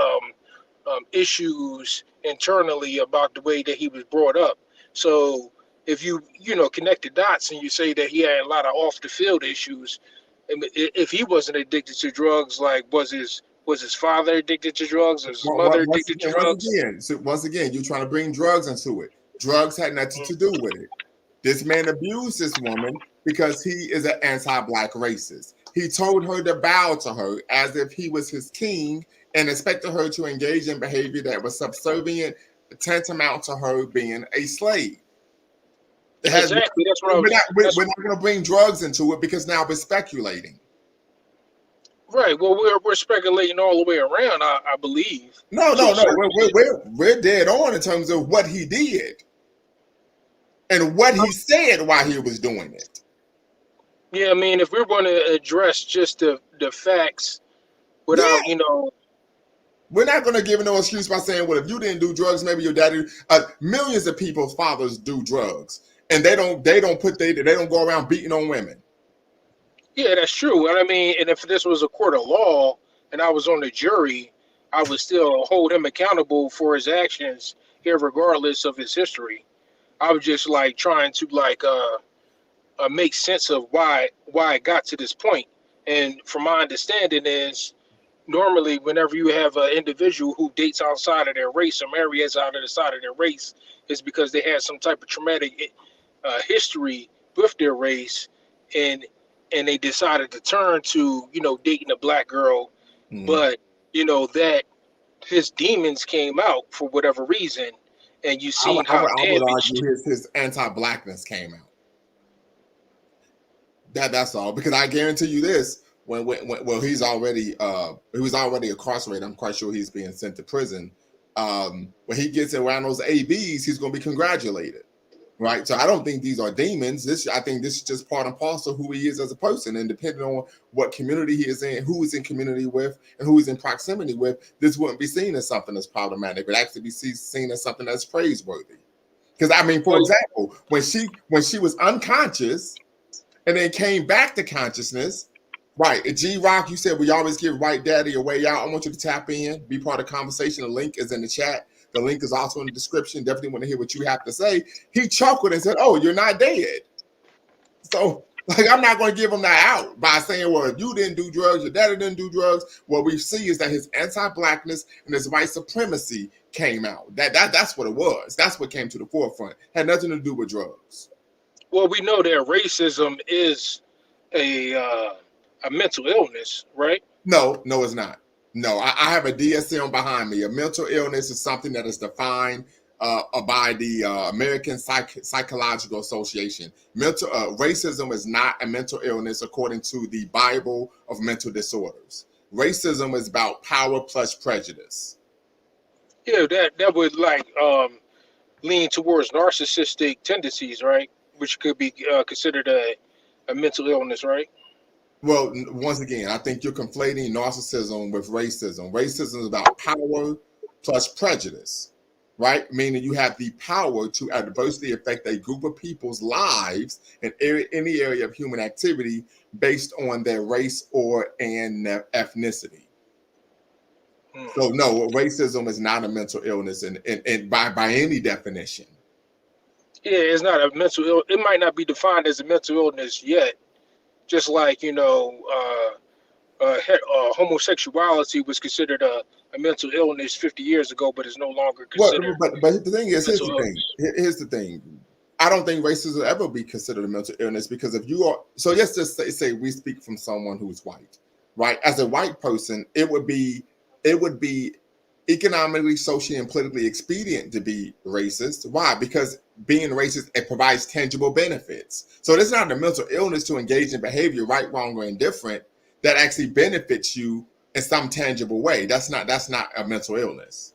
issues internally about the way that he was brought up. So if you know, connect the dots and you say that he had a lot of off the field issues, if he wasn't addicted to drugs, like was his father addicted to drugs? Was his mother addicted to drugs? Once again, you're trying to bring drugs into it. Drugs had nothing to do with it. This man abused this woman because he is an anti-black racist. He told her to bow to her as if he was his king and expected her to engage in behavior that was subservient, tantamount to her being a slave. Exactly. That's what we're not going to bring drugs into it because now we're speculating. Right. Well, we're speculating all the way around, I believe. No, To no, a no. certain We're dead on in terms of what he did and what he said while he was doing it. Yeah, I mean, if we're going to address just the facts Yeah, without, you know, we're not going to give no excuse by saying, well, if you didn't do drugs, maybe your daddy. Millions of people's fathers do drugs, and they don't go around beating on women. yeah, that's true. And I mean, and if this was a court of law and I was on the jury, I would still hold him accountable for his actions here, regardless of his history. I was just like trying to like make sense of why it got to this point. And from my understanding is normally whenever you have an individual who dates outside of their race or marries out of the side of their race is because they had some type of traumatic history with their race, and they decided to turn to, you know, dating a black girl, Mm. but you know that his demons came out for whatever reason, and you seen how I would damaged. argue his anti-blackness came out. That's all. Because I guarantee you this: when well, he was already incarcerated. I'm quite sure he's being sent to prison. When he gets around those ABs, he's going to be congratulated, right? So I don't think these are demons. I think this is just part and parcel of who he is as a person, and depending on what community he is in, who he's in community with, and who he's in proximity with, this wouldn't be seen as something that's problematic. It would actually be seen as something that's praiseworthy. Because I mean, for Well, example, when she was unconscious and then came back to consciousness, right? G Rock, you said we always give White Daddy a way out. I want you to tap in, be part of the conversation. The link is in the chat. The link is also in the description. Definitely want to hear what you have to say. He chuckled and said, "Oh, you're not dead." So, like, I'm not going to give him that out by saying, "Well, if you didn't do drugs, your daddy didn't do drugs." What we see is that his anti-blackness and his white supremacy came out. That's what it was. That's what came to the forefront. Had nothing to do with drugs. well, we know that racism is a mental illness, right? No, no, it's not. No, I have a DSM behind me. A mental illness is something that is defined by the American Psychological Association. Racism is not a mental illness according to the Bible of mental disorders. Racism is about power plus prejudice. Yeah, that would like lean towards narcissistic tendencies, right? Which could be considered a mental illness, right? Well, once again, I think you're conflating narcissism with racism. Racism is about power plus prejudice, right? Meaning you have the power to adversely affect a group of people's lives in any area of human activity based on their race or their ethnicity. So no, racism is not a mental illness, and by any definition. Yeah, it's not a mental ill. It might not be defined as a mental illness yet. Just like, you know, homosexuality was considered a mental illness 50 years ago, but is no longer Well, considered but the thing a is, here's mental the thing. illness. Here's the thing. I don't think racism will ever be considered a mental illness because if you are, so let's just say we speak from someone who's white, right? As a white person, it would be economically, socially, and politically expedient to be racist. Why? Because being racist, it provides tangible benefits. So it's not a mental illness to engage in behavior, right, wrong, or indifferent, that actually benefits you in some tangible way. That's not a mental illness.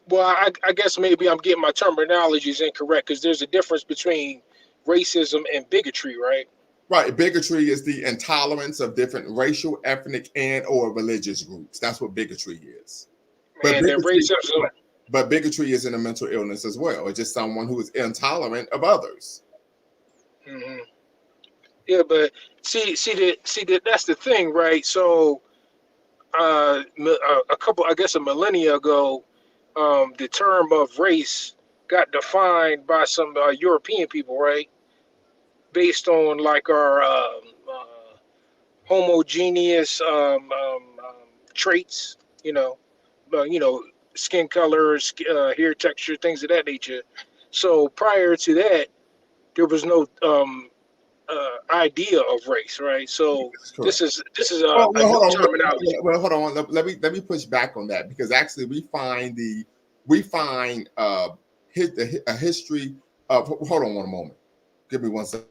Well, I guess maybe I'm getting my terminologies incorrect because there's a difference between racism and bigotry, right? Right. Bigotry is the intolerance of different racial, ethnic, and or religious groups. That's what bigotry is. But And then bigotry, racism, but bigotry isn't a mental illness as well. It's just someone who is intolerant of others. mhm. Yeah, but that's the thing, right? So, a couple, I guess, a millennia ago, the term of race got defined by some European people, right? Based on like our homogeneous traits, you know, skin color, hair texture, things of that nature. So prior to that, there was no idea of race, right? So That's correct. this is a Well, new hold on. terminology. Well, hold on. Let me push back on that because actually we find a history of. Hold on one moment. Give me one second.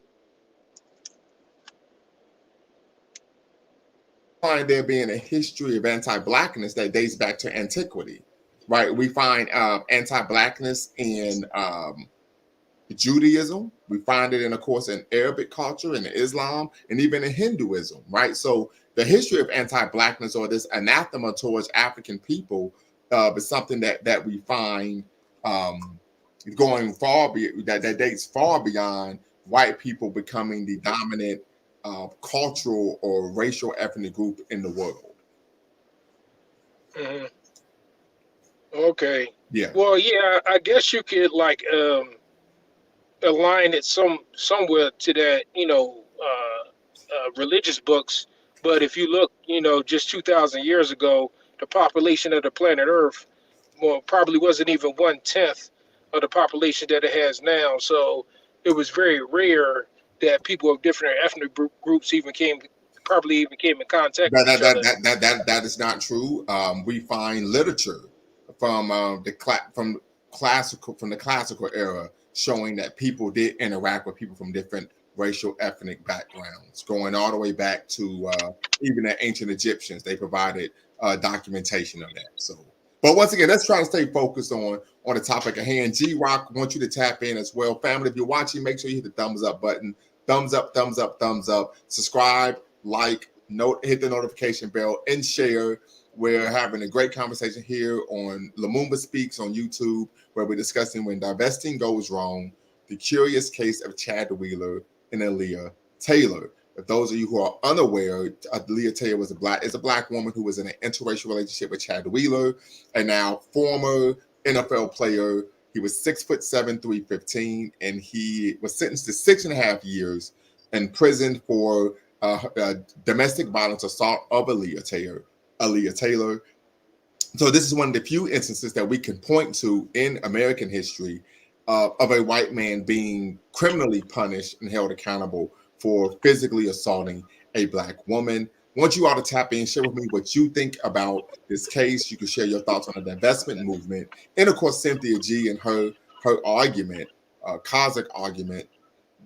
find there being a history of anti-Blackness that dates back to antiquity, right? We find anti-Blackness in Judaism. We find it in, of course, in Arabic culture, in Islam, and even in Hinduism, right? So the history of anti-Blackness, or this anathema towards African people, is something that we find going that dates far beyond white people becoming the dominant cultural or racial ethnic group in the world. Mhm. Okay. Yeah. Well, yeah, I guess you could like align it somewhere to that, religious books. But if you look, just 2,000 years ago, the population of the planet Earth, well, probably wasn't even 1/10 of the population that it has now. So it was very rare that people of different ethnic groups probably even came in contact with each other. That is not true. We find literature from from the classical era showing that people did interact with people from different racial ethnic backgrounds, going all the way back to even the ancient Egyptians. They provided documentation of that. So, but once again, let's try to stay focused on the topic at hand. G-Rock wants you to tap in as well. Family, if you're watching, make sure you hit the thumbs up button. Thumbs up, thumbs up, thumbs up. Subscribe, like, hit the notification bell, and share. We're having a great conversation here on Lumumba Speaks on YouTube, where we're discussing When Divesting Goes Wrong, the curious case of Chad Wheeler and Alleah Taylor. If those of you who are unaware, Alleah Taylor is a black woman who was in an interracial relationship with Chad Wheeler, a now former NFL player. He was 6'7", 315, and he was sentenced to 6.5 years in prison for domestic violence assault of Alleah Taylor. So this is one of the few instances that we can point to in American history of a white man being criminally punished and held accountable for physically assaulting a black woman. I want you all to tap in, share with me what you think about this case. You can share your thoughts on the divestment movement. And of course, Cynthia G and her argument, Kazakh argument,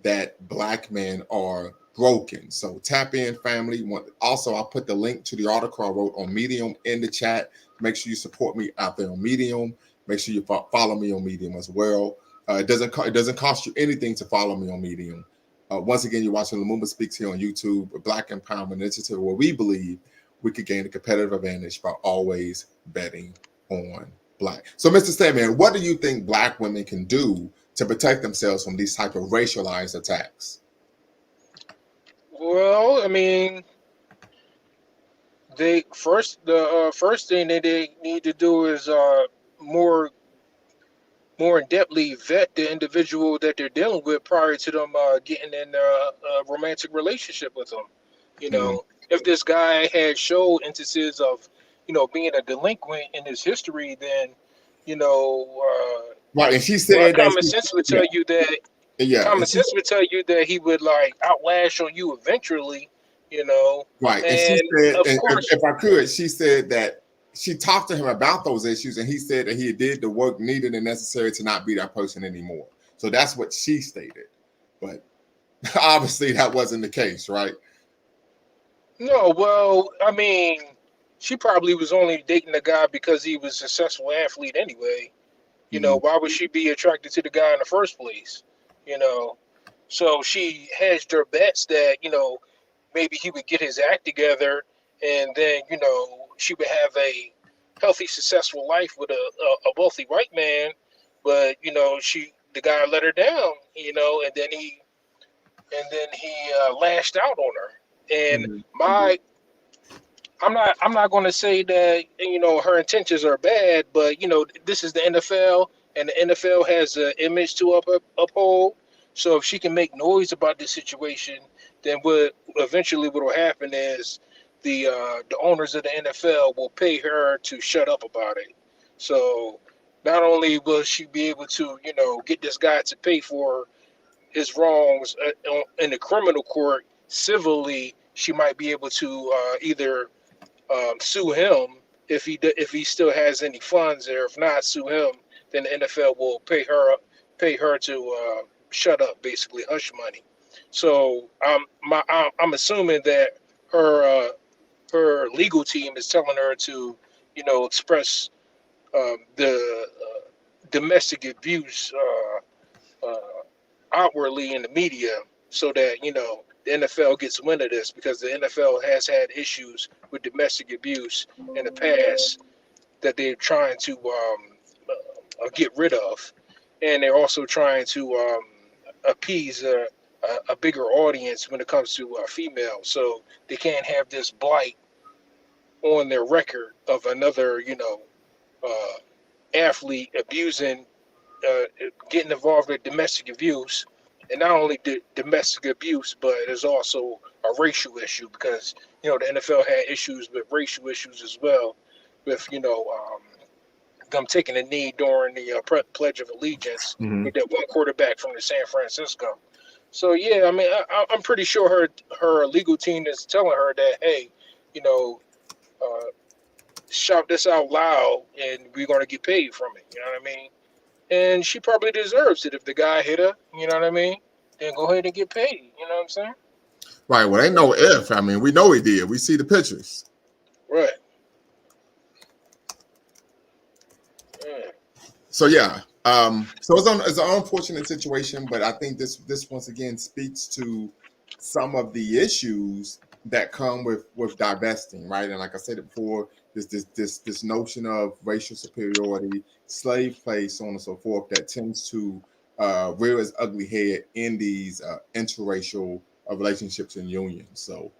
that black men are broken. So tap in, family. Also, I'll put the link to the article I wrote on Medium in the chat. Make sure you support me out there on Medium. Make sure you follow me on Medium as well. It doesn't cost you anything to follow me on Medium. Once again, you're watching Lumumba Speaks here on YouTube, a Black Empowerment Initiative, where we believe we could gain a competitive advantage by always betting on black. So, Mr. Stedman, what do you think black women can do to protect themselves from these type of racialized attacks? Well, I mean, the first thing that they need to do is more in-depthly vet the individual that they're dealing with prior to them getting in a romantic relationship with them. If this guy had showed instances of, being a delinquent in his history, then, right. And she said common sense would tell you that. Yeah. Common sense would tell you that he would like outlash on you eventually. Right. And she said, of course, if I could, she said that she talked to him about those issues, and he said that he did the work needed and necessary to not be that person anymore. So that's what she stated. But obviously that wasn't the case, right? No, well, I mean, she probably was only dating the guy because he was a successful athlete anyway. Why would she be attracted to the guy in the first place? So she hedged her bets that, maybe he would get his act together, and then, she would have a healthy, successful life with a wealthy white man. But, the guy let her down, and then he lashed out on her. And I'm not going to say that, her intentions are bad, but, this is the NFL, and the NFL has an image to uphold. So if she can make noise about this situation, then what will happen is the owners of the NFL will pay her to shut up about it. So not only will she be able to, get this guy to pay for his wrongs in the criminal court civilly, she might be able to either sue him if he still has any funds, or if not, sue him. Then the NFL will pay her to shut up, basically hush money. So I'm assuming that her her legal team is telling her to, express the domestic abuse outwardly in the media, so that the NFL gets wind of this, because the NFL has had issues with domestic abuse in the past that they're trying to get rid of, and they're also trying to appease a bigger audience when it comes to females, so they can't have this blight on their record of another, athlete abusing, getting involved with domestic abuse, and not only domestic abuse, but there's also a racial issue, because the NFL had issues with racial issues as well, with them taking a knee during the Pledge of Allegiance Mhm. with that one quarterback from the San Francisco. So yeah, I mean, I'm pretty sure her legal team is telling her that, hey, uh, shout this out loud, and we're gonna get paid from it. You know what I mean? And she probably deserves it. If the guy hit her, you know what I mean, then go ahead and get paid. You know what I'm saying? Right. Well, ain't no if. I mean, we know he did. We see the pictures. Right. Yeah. So yeah. So it's an unfortunate situation, but I think this once again speaks to some of the issues that come with divesting, right? And like I said it before, this notion of racial superiority, slave play, so on and so forth, that tends to rear its ugly head in these interracial relationships and unions. So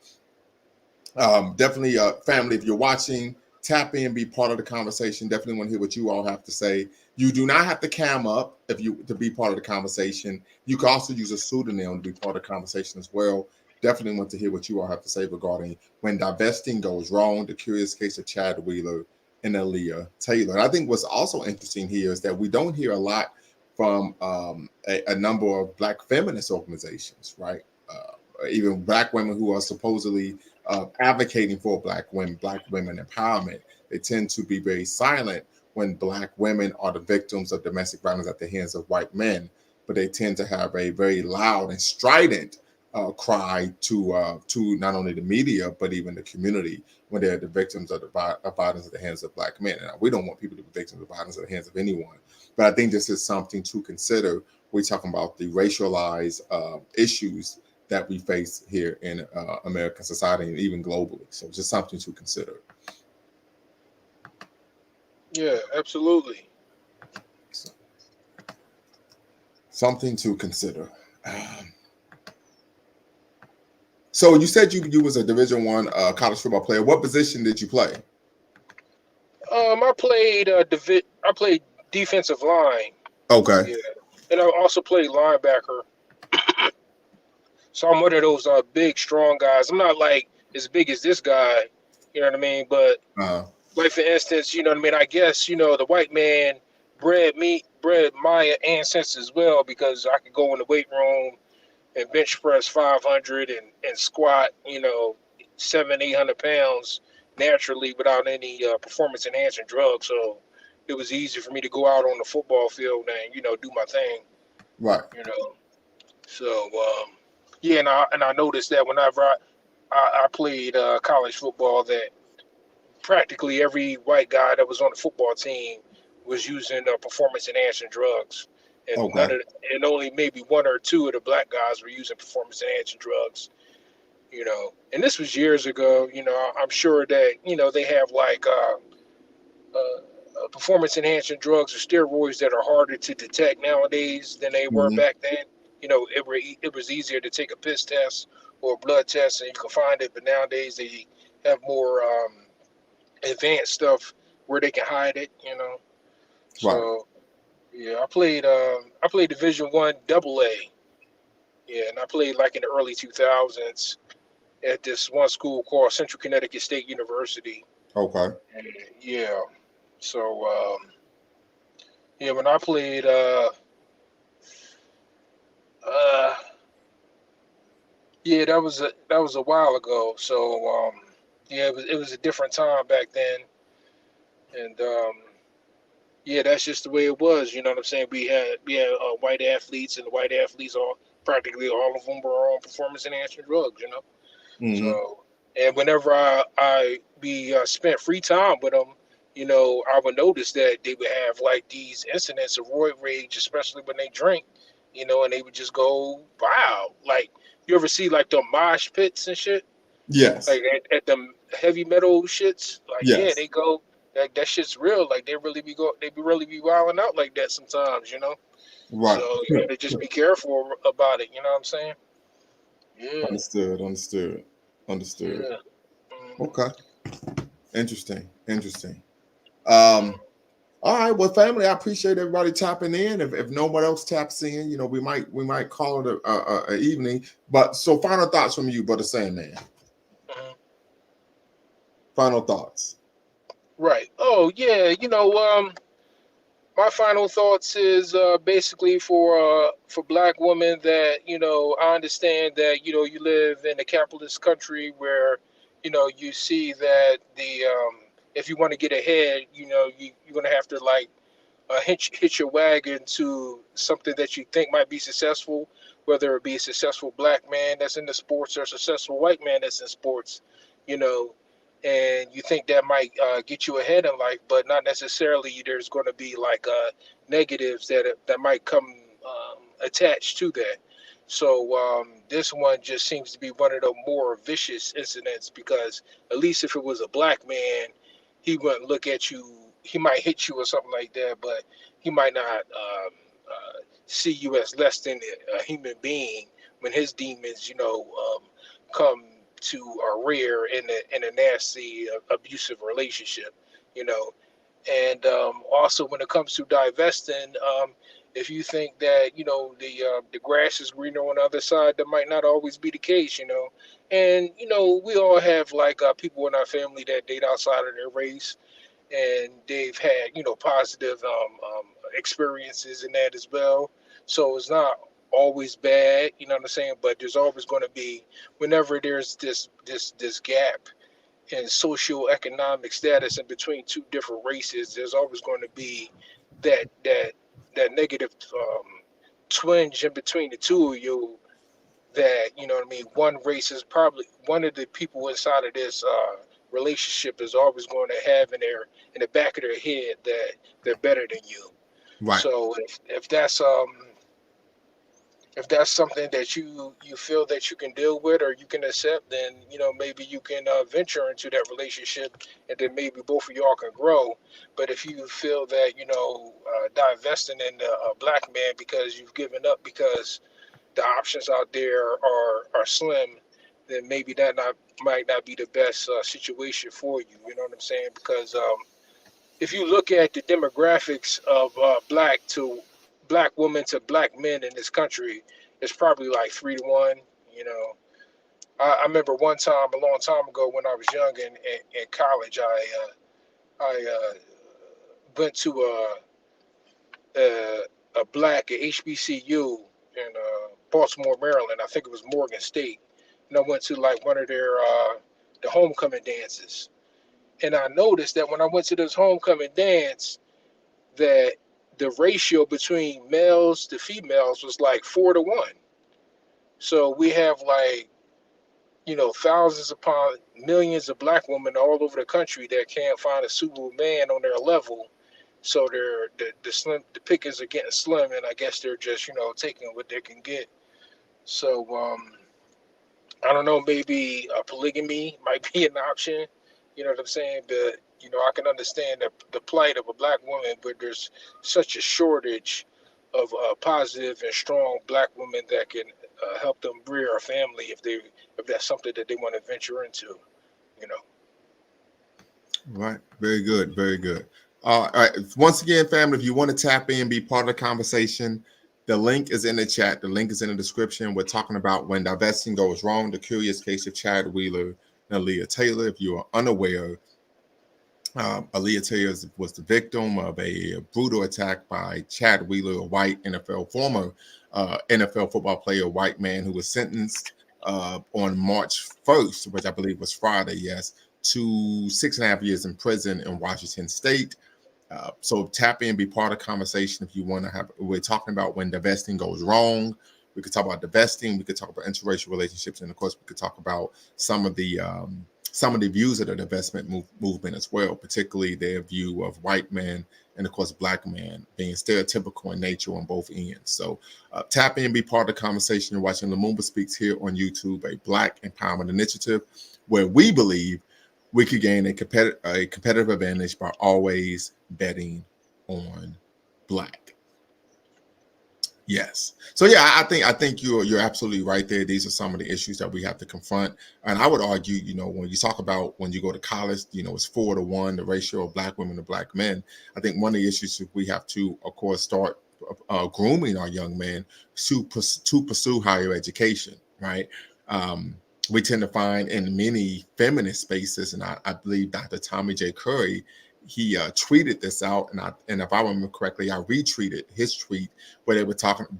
definitely, family, if you're watching, tap in, be part of the conversation. Definitely want to hear what you all have to say. You do not have to cam up to be part of the conversation. You can also use a pseudonym to be part of the conversation as well. Definitely want to hear what you all have to say regarding When Divesting Goes Wrong, the curious case of Chad Wheeler and Alleah Taylor. And I think what's also interesting here is that we don't hear a lot from a number of Black feminist organizations, right? Even Black women who are supposedly advocating for Black women empowerment. They tend to be very silent when Black women are the victims of domestic violence at the hands of white men, but they tend to have a very loud and strident cry to not only the media but even the community when they're the victims of violence at the hands of Black men. And we don't want people to be victims of violence at the hands of anyone, but I think this is something to consider. We're talking about the racialized issues that we face here in American society and even globally. So just something to consider. Yeah, absolutely. So, something to consider. So you said you was a Division I college football player. What position did you play? I played defensive line. Okay. Yeah, and I also played linebacker. So I'm one of those big, strong guys. I'm not like as big as this guy, you know what I mean? But like for instance, you know what I mean? I guess the white man bred my ancestors as well, because I could go in the weight room and bench press 500 and squat 700-800 pounds naturally without any performance enhancing drugs. So it was easy for me to go out on the football field and do my thing. Right. So yeah, and I noticed that whenever I played college football, that practically every white guy that was on the football team was using performance enhancing drugs, and and only maybe one or two of the Black guys were using performance enhancing drugs. And this was years ago. I'm sure that they have like performance enhancing drugs or steroids that are harder to detect nowadays than they were back then. It was easier to take a piss test or a blood test and you can find it, but nowadays they have more advanced stuff where they can hide it. So yeah, I played Division I AA. Yeah, and I played like in the early 2000s at this one school called Central Connecticut State University. Okay. And yeah. So yeah, when I played yeah, that was a while ago. So yeah, it was a different time back then. And yeah, that's just the way it was. You know what I'm saying? We had white athletes, and the white athletes practically all of them were on performance enhancing drugs. Mm-hmm. So And whenever we spent free time with them, you know, I would notice that they would have like these incidents of roid rage, especially when they drink, you know, and they would just go wow. Like, you ever see like the mosh pits and shit, Yes. like at the heavy metal shits? Like, yeah, Yes. they go. That shit's real. Like, they really be wilding out like that sometimes, you know. So Right. you gotta just be careful about it. You know what I'm saying? Yeah, Understood. Understood. Understood. yeah. Mhm. Okay. Interesting. Interesting. Um, all right. Well, family, I appreciate everybody tapping in. If no one else taps in, you know, we might call it a evening. But so final thoughts from you, Brother Sandman. Mhm. Final thoughts. Right. Oh yeah. You know, my final thoughts is basically for Black women that, you know, I understand that, you know, you live in a capitalist country where, you know, you see that the if you want to get ahead, you know, you're gonna have to like hitch your wagon to something that you think might be successful, whether it be a successful Black man that's in the sports or a successful white man that's in sports, you know, and you think that might get you ahead in life, but not necessarily. There's going to be like negatives that might come attached to that. So this one just seems to be one of the more vicious incidents, because at least if it was a Black man, he wouldn't look at you. He might hit you or something like that, but he might not see you as less than a human being when his demons, you know, come to a rear in a nasty abusive relationship, you know. And also when it comes to divesting, if you think that, you know, the grass is greener on the other side, that might not always be the case, you know. And you know, we all have like people in our family that date outside of their race, and they've had, you know, positive experiences in that as well. So it's not always bad, you know what I'm saying? But there's always going to be, whenever there's this gap in socioeconomic status in between two different races, there's always going to be that negative twinge in between the two of you. That, you know what I mean, one race is probably one of the people inside of this relationship is always going to have in the back of their head that they're better than you. Right. So if that's something that you feel that you can deal with or you can accept, then, you know, maybe you can venture into that relationship, and then maybe both of y'all can grow. But if you feel that, you know, divesting in a Black man because you've given up because the options out there are slim, then maybe that not might not be the best situation for you. You know what I'm saying? Because if you look at the demographics of black women to Black men in this country, it's probably like 3 to 1. You know, I remember one time a long time ago when I was young in college, I went to a Black at HBCU in Baltimore, Maryland. I think it was Morgan State, and I went to like one of their the homecoming dances. And I noticed that when I went to this homecoming dance, that the ratio between males to females was like 4 to 1. So we have like, you know, thousands upon millions of Black women all over the country that can't find a suitable man on their level. So the pickings are getting slim, and I guess they're just, you know, taking what they can get. So I don't know, maybe polygamy might be an option. You know what I'm saying? But, you know, I can understand the plight of a Black woman, but there's such a shortage of positive and strong Black women that can help them rear a family if that's something that they want to venture into. You know. Right. Very good. Very good. All right. Once again, family, if you want to tap in, be part of the conversation, the link is in the chat. The link is in the description. We're talking about When Divesting Goes Wrong, the curious case of Chad Wheeler and Alleah Taylor. If you are unaware, Alleah Taylor was the victim of a brutal attack by Chad Wheeler, a white former NFL football player, white man who was sentenced on March 1st, which I believe was Friday, yes, to 6.5 years in prison in Washington State. So tap in, be part of the conversation if you want to have. We're talking about When Divesting Goes Wrong. We could talk about divesting. We could talk about interracial relationships, and of course, we could talk about some of the views of the divestment movement as well, particularly their view of white men and of course black men being stereotypical in nature on both ends. So tap in, be part of the conversation. You're watching Lumumba Speaks here on YouTube, a Black empowerment initiative where we believe we could gain a competitive advantage by always betting on black. Yes. So yeah, I think you're absolutely right there. These are some of the issues that we have to confront. And I would argue, when you talk about when you go to college, it's 4-to-1, the ratio of black women to black men. I think one of the issues is we have to, of course, start grooming our young men to pursue higher education, right? We tend to find in many feminist spaces, and I believe Dr. Tommy J. Curry, he tweeted this out, and if I remember correctly, I retweeted his tweet where they were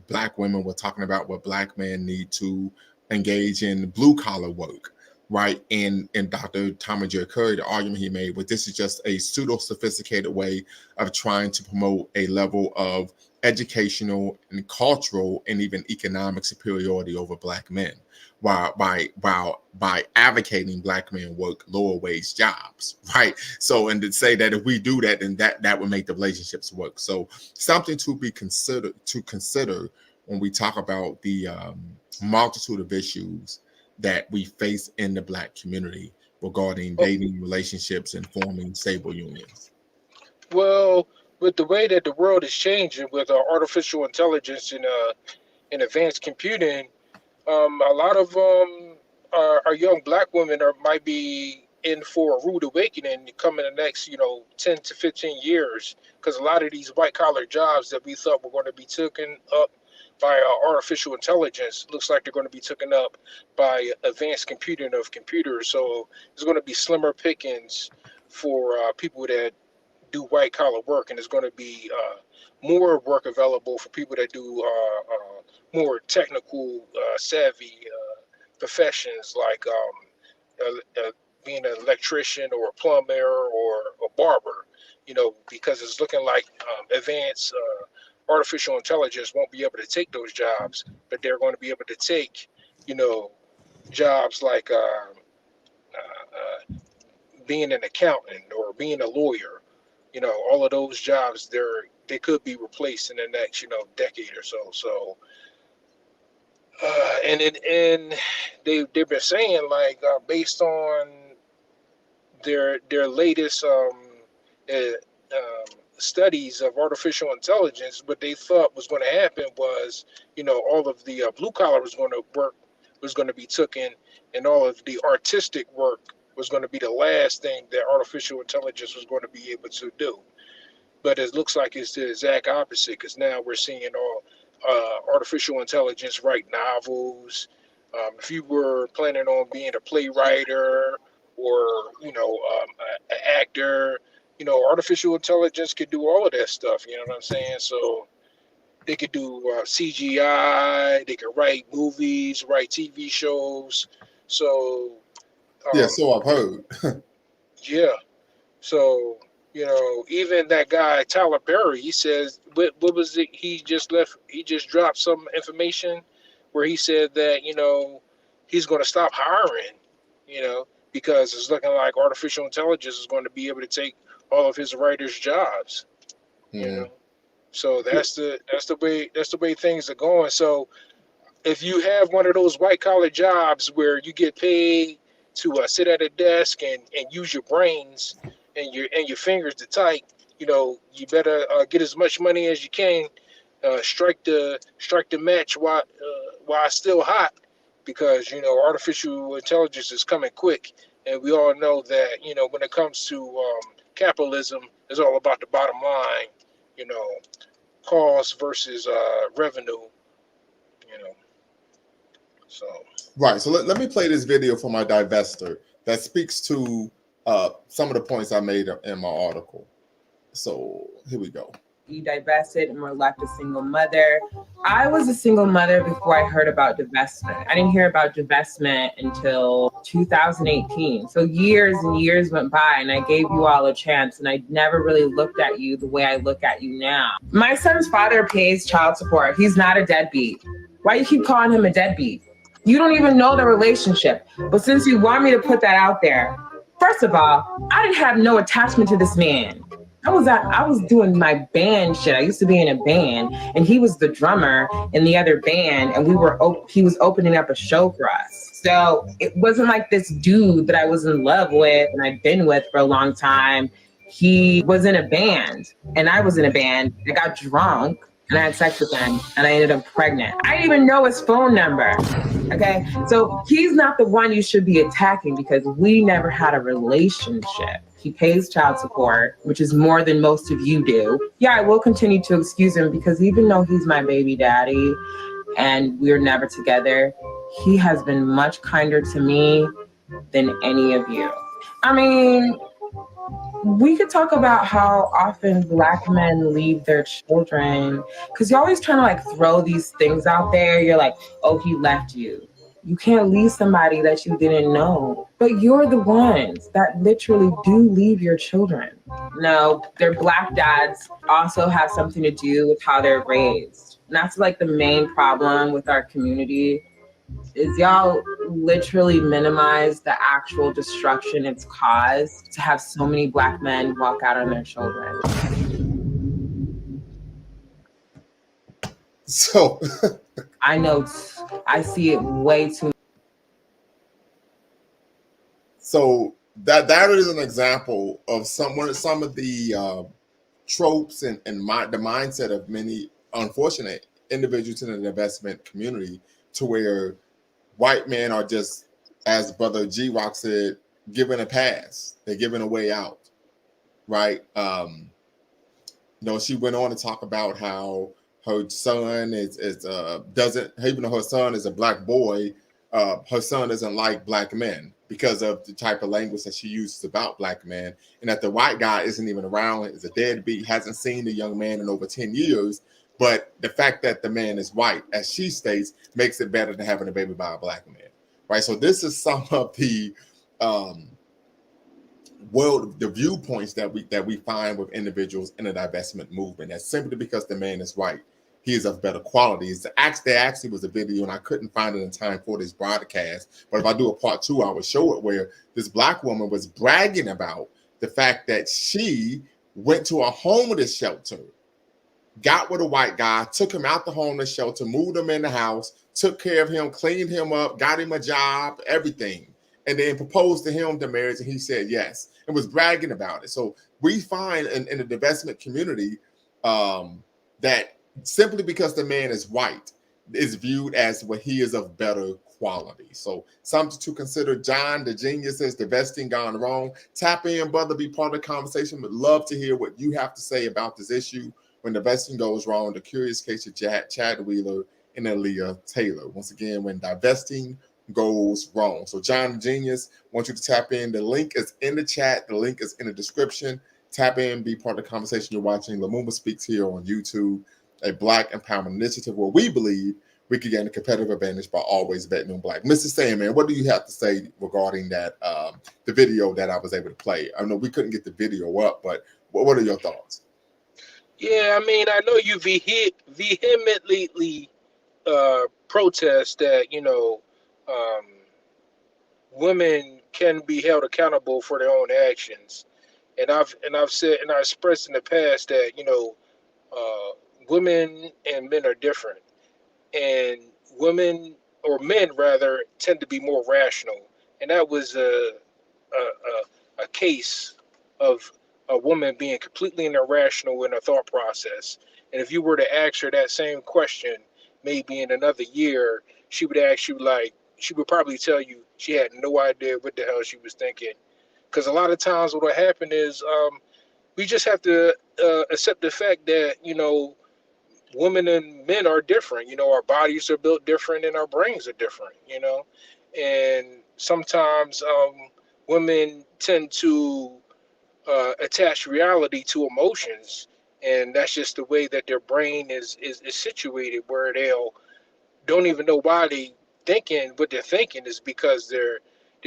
black women were talking about what black men need to engage in blue collar work, right? And Dr. Tommy J. Curry, the argument he made was this is just a pseudo sophisticated way of trying to promote a level of educational and cultural and even economic superiority over black men, while by advocating black men work lower wage jobs, right? So, and to say that if we do that, then that would make the relationships work. So something to consider when we talk about the multitude of issues that we face in the black community regarding dating, relationships, and forming stable unions. Well, with the way that the world is changing with artificial intelligence and advanced computing, a lot of our young black women might be in for a rude awakening coming the next 10 to 15 years, because a lot of these white collar jobs that we thought were going to be taken up by artificial intelligence looks like they're going to be taken up by advanced computing of computers. So there's going to be slimmer pickings for people that do white collar work, and there's going to be more work available for people that do more technical savvy professions like being an electrician or a plumber or a barber, because it's looking like advanced artificial intelligence won't be able to take those jobs, but they're going to be able to take, jobs like being an accountant or being a lawyer. All of those jobs, they could be replaced in the next, decade or so. So, and they've been saying, like, based on their latest studies of artificial intelligence, what they thought was going to happen was, all of the blue collar was going to be taken, and all of the artistic work was going to be the last thing that artificial intelligence was going to be able to do. But it looks like it's the exact opposite, because now we're seeing all artificial intelligence write novels. If you were planning on being a playwright or an actor, artificial intelligence could do all of that stuff. You know what I'm saying? So they could do CGI. They could write movies, write TV shows. So yeah, so I've heard. Yeah. So, even that guy, Tyler Perry, he says, what was it? He just dropped some information where he said that, he's going to stop hiring, because it's looking like artificial intelligence is going to be able to take all of his writers' jobs, So that's the way things are going. So if you have one of those white collar jobs where you get paid to sit at a desk and use your brains and your fingers to type, you better get as much money as you can. Strike the match while it's still hot, because artificial intelligence is coming quick, and we all know that when it comes to capitalism, it's all about the bottom line, cost versus revenue, So. Right. So let me play this video for my divester that speaks to some of the points I made in my article. So here we go. You divested and were left a single mother. I was a single mother before I heard about divestment. I didn't hear about divestment until 2018. So years and years went by, and I gave you all a chance, and I never really looked at you the way I look at you now. My son's father pays child support. He's not a deadbeat. Why you keep calling him a deadbeat? You don't even know the relationship. But since you want me to put that out there, first of all, I didn't have no attachment to this man. I was doing my band shit. I used to be in a band, and he was the drummer in the other band, and he was opening up a show for us. So it wasn't like this dude that I was in love with and I'd been with for a long time. He was in a band, and I was in a band. I got drunk, and I had sex with him, and I ended up pregnant. I didn't even know his phone number. Okay, so he's not the one you should be attacking because we never had a relationship. He pays child support, which is more than most of you do. Yeah, I will continue to excuse him because even though he's my baby daddy and we're never together, he has been much kinder to me than any of you. I mean, we could talk about how often Black men leave their children, because you're always trying to like throw these things out there. You're like, oh, he left you. You can't leave somebody that you didn't know. But you're the ones that literally do leave your children. No, their Black dads also have something to do with how they're raised. And that's like the main problem with our community is y'all literally minimize the actual destruction it's caused to have so many Black men walk out on their children. So I know, I see it way too. So that is an example of some of the tropes and the mindset of many unfortunate individuals in the investment community, to where white men are just, as Brother G Rock said, given a pass. They're given a way out, right? She went on to talk about how her son doesn't, even though her son is a Black boy, her son doesn't like Black men because of the type of language that she uses about Black men, and that the white guy isn't even around, is a deadbeat, hasn't seen the young man in over 10 years. But the fact that the man is white, as she states, makes it better than having a baby by a Black man, right? So this is some of the the viewpoints that we find with individuals in the divestment movement. That's simply because the man is white, he is of better quality. There actually was a video, and I couldn't find it in time for this broadcast, but if I do a part 2, I will show it, where this Black woman was bragging about the fact that she went to a homeless shelter, got with a white guy, took him out the homeless shelter, moved him in the house, took care of him, cleaned him up, got him a job, everything, and then proposed to him to marriage, and he said yes, and was bragging about it. So we find in the divestment community that simply because the man is white is viewed as what he is of better quality. So something to consider. John the Genius says, divesting gone wrong. Tap in, brother, be part of the conversation. Would love to hear what you have to say about this issue. When divesting goes wrong, the curious case of Chad Wheeler and Alleah Taylor. Once again, when divesting goes wrong. So John the Genius, want you to tap in. The link is in the chat. The link is in the description. Tap in, be part of the conversation. You're watching Lumumba Speaks here on YouTube, a Black empowerment initiative where we believe we can gain a competitive advantage by always betting on Black. Mr. Sandman, what do you have to say regarding that, the video that I was able to play? I know we couldn't get the video up, but what are your thoughts? Yeah, I mean, I know you vehemently protest that, women can be held accountable for their own actions, and I've said, and I expressed in the past that women and men are different, and women, or men rather, tend to be more rational, and that was a case of a woman being completely irrational in her thought process. And if you were to ask her that same question, maybe in another year, she would probably tell you she had no idea what the hell she was thinking. Because a lot of times what will happen is we just have to accept the fact that, women and men are different. Our bodies are built different and our brains are different, and sometimes women tend to attach reality to emotions, and that's just the way that their brain is situated, where they'll don't even know why they thinking what they're thinking is because they're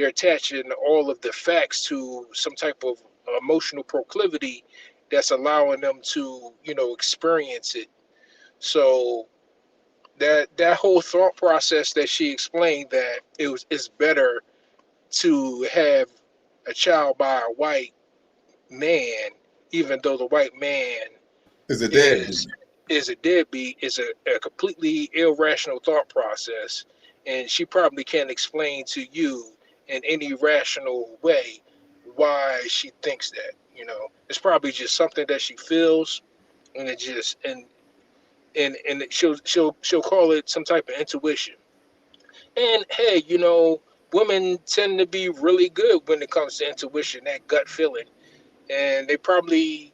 attaching all of the facts to some type of emotional proclivity that's allowing them to experience it. So that whole thought process that she explained, that it's better to have a child by a white man, even though the white man Is a is deadbeat. is a deadbeat, is a completely irrational thought process, and she probably can't explain to you in any rational way why she thinks that. It's probably just something that she feels, and it just and she'll call it some type of intuition. And hey, women tend to be really good when it comes to intuition, that gut feeling, and they probably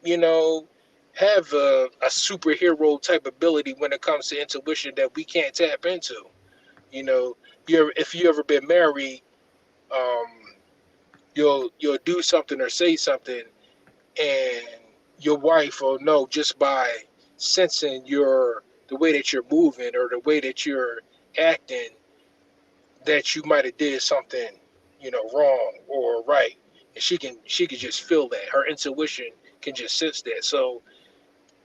you know, have a superhero type ability when it comes to intuition that we can't tap into. You know, if you ever been married, um, you'll do something or say something, and your wife will know just by sensing the way that you're moving or the way that you're acting that you might have did something, wrong or right, and she can just feel that. Her intuition can just sense that. So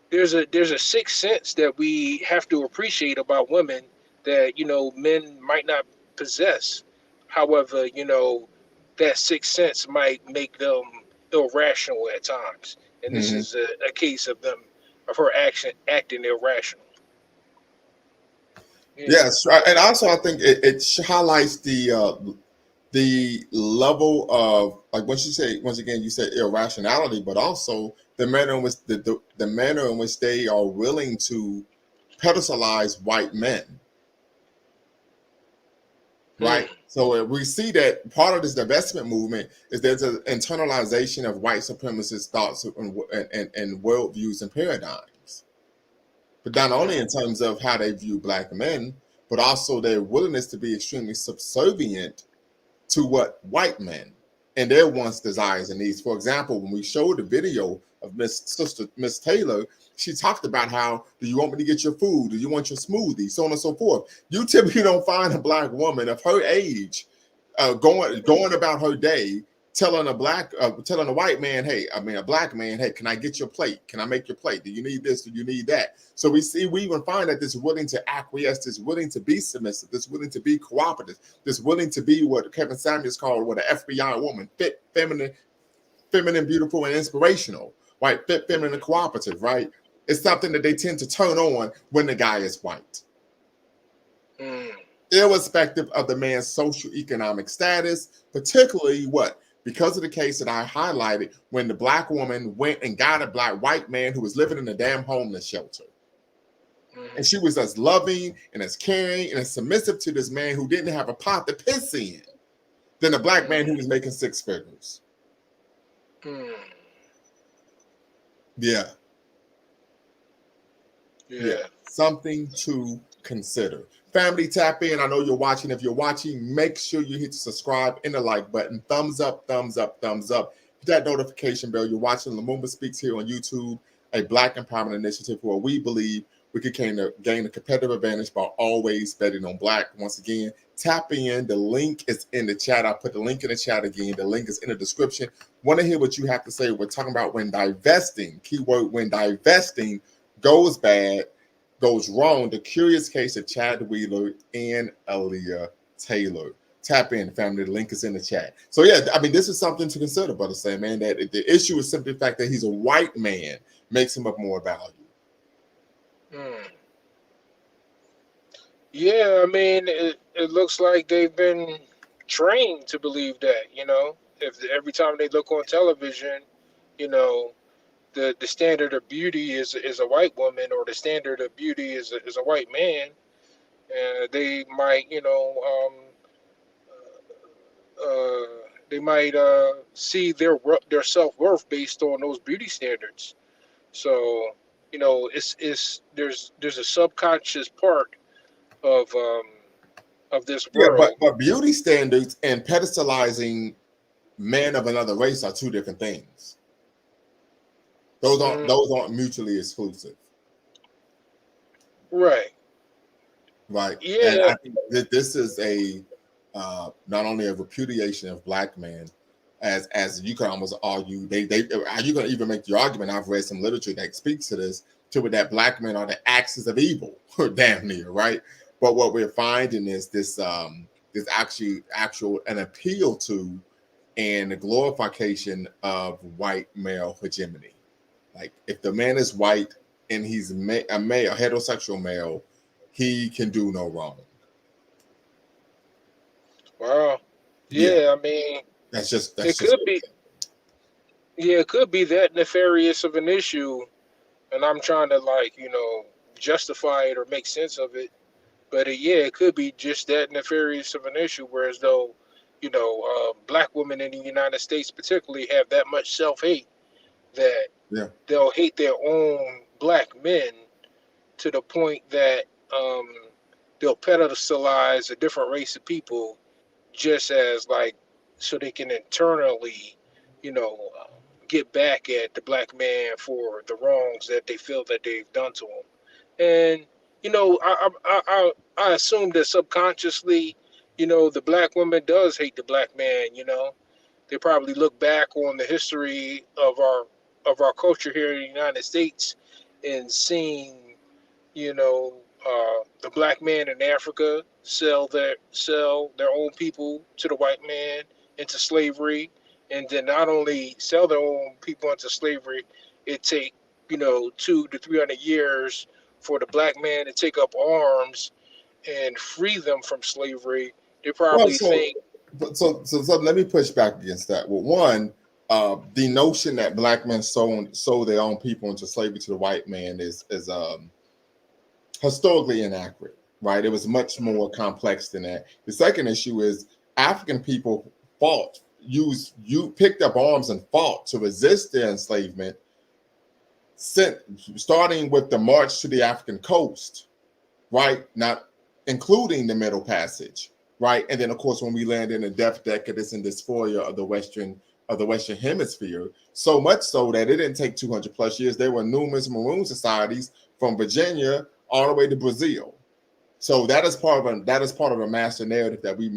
there's a sixth sense that we have to appreciate about women that men might not possess. However, that sixth sense might make them irrational at times, and this Mhm. is a case of her acting irrational. Yeah. Yes, right. And also I think it highlights the level of, like, once you say, once again you said irrationality, but also the manner in which the manner in which they are willing to pedestalize white men, Mm. right? So we see that part of this divestment movement is there's an internalization of white supremacist thoughts and worldviews and paradigms, but not only in terms of how they view black men, but also their willingness to be extremely subservient to what white men and their wants, desires, and needs. For example, when we showed the video of Miss Taylor, she talked about how, do you want me to get your food? Do you want your smoothie? So on and so forth. You typically don't find a black woman of her age going about her day telling telling a white man, hey, I mean a black man, hey, can I get your plate? Can I make your plate? Do you need this? Do you need that? So we even find that this willing to acquiesce, this willing to be submissive, this willing to be cooperative, this willing to be what Kevin Samuels called what an FBI woman, fit, feminine, beautiful, and inspirational, right? Fit, feminine, and cooperative, right? It's something that they tend to turn on when the guy is white, Mm. irrespective of the man's social economic status, particularly what? Because of the case that I highlighted, when the black woman went and got a black white man who was living in a damn homeless shelter. And she was as loving and as caring and as submissive to this man who didn't have a pot to piss in than a black man who was making six figures. Mm. Yeah. Yeah. Something to consider. Family, tap in. I know you're watching. If you're watching, make sure you hit the subscribe and the like button. Thumbs up, thumbs up, thumbs up. Hit that notification bell. You're watching Lumumba Speaks here on YouTube, a Black empowerment initiative where we believe we could gain a competitive advantage by always betting on Black. Once again, tap in. The link is in the chat. I'll put the link in the chat again. The link is in the description. Want to hear what you have to say? We're talking about when divesting, keyword, when divesting goes wrong, the curious case of Chad Wheeler and Alleah Taylor. Tap in, family. The link is in the chat. So yeah, I mean, this is something to consider, brother. Say, man, that the issue is simply the fact that he's a white man makes him of more value. Mm. Yeah, I mean, it looks like they've been trained to believe that, if every time they look on television, you know, the standard of beauty is a white woman, or the standard of beauty is a white man, they might, uh, see their self-worth based on those beauty standards. So, it's there's a subconscious part of this Yeah, world. but beauty standards and pedestalizing men of another race are two different things. Those aren't mutually exclusive. Right. Right. And Yeah. I think that this is not only a repudiation of black men, as you can almost argue, you can even make the argument. I've read some literature that speaks to this, to it, that black men are the axis of evil, damn near, right? But what we're finding is this actual an appeal to and the glorification of white male hegemony. Like if the man is white and he's a male, heterosexual male, he can do no wrong. Wow. Yeah, Yeah, I mean, that's just it what could be. Yeah, it could be that nefarious of an issue, and I'm trying to justify it or make sense of it. But yeah, it could be just that nefarious of an issue. Whereas though, black women in the United States particularly have that much self-hate that yeah. they'll hate their own black men to the point that they'll pedestalize a different race of people just as so they can internally, you know, uh, get back at the black man for the wrongs that they feel that they've done to him. And I assume that subconsciously, the black woman does hate the black man. They probably look back on the history of our culture here in the United States and seeing, the black man in Africa sell their own people to the white man into slavery, and then not only sell their own people into slavery, it take 200 to 300 years for the black man to take up arms and free them from slavery. They Well, probably think, so let me push back against that. Well, one, the notion that black men sold their own people into slavery to the white man is historically inaccurate, right? It was much more complex than that. The second issue is African people picked up arms and fought to resist their enslavement, starting with the march to the African coast, right? Not including the Middle Passage, right? And then, of course, when we land in the death, decadence, and dysphoria of the Western Hemisphere, so much so that it didn't take 200 plus years. There were numerous maroon societies from Virginia all the way to Brazil. So that is part of a master narrative that we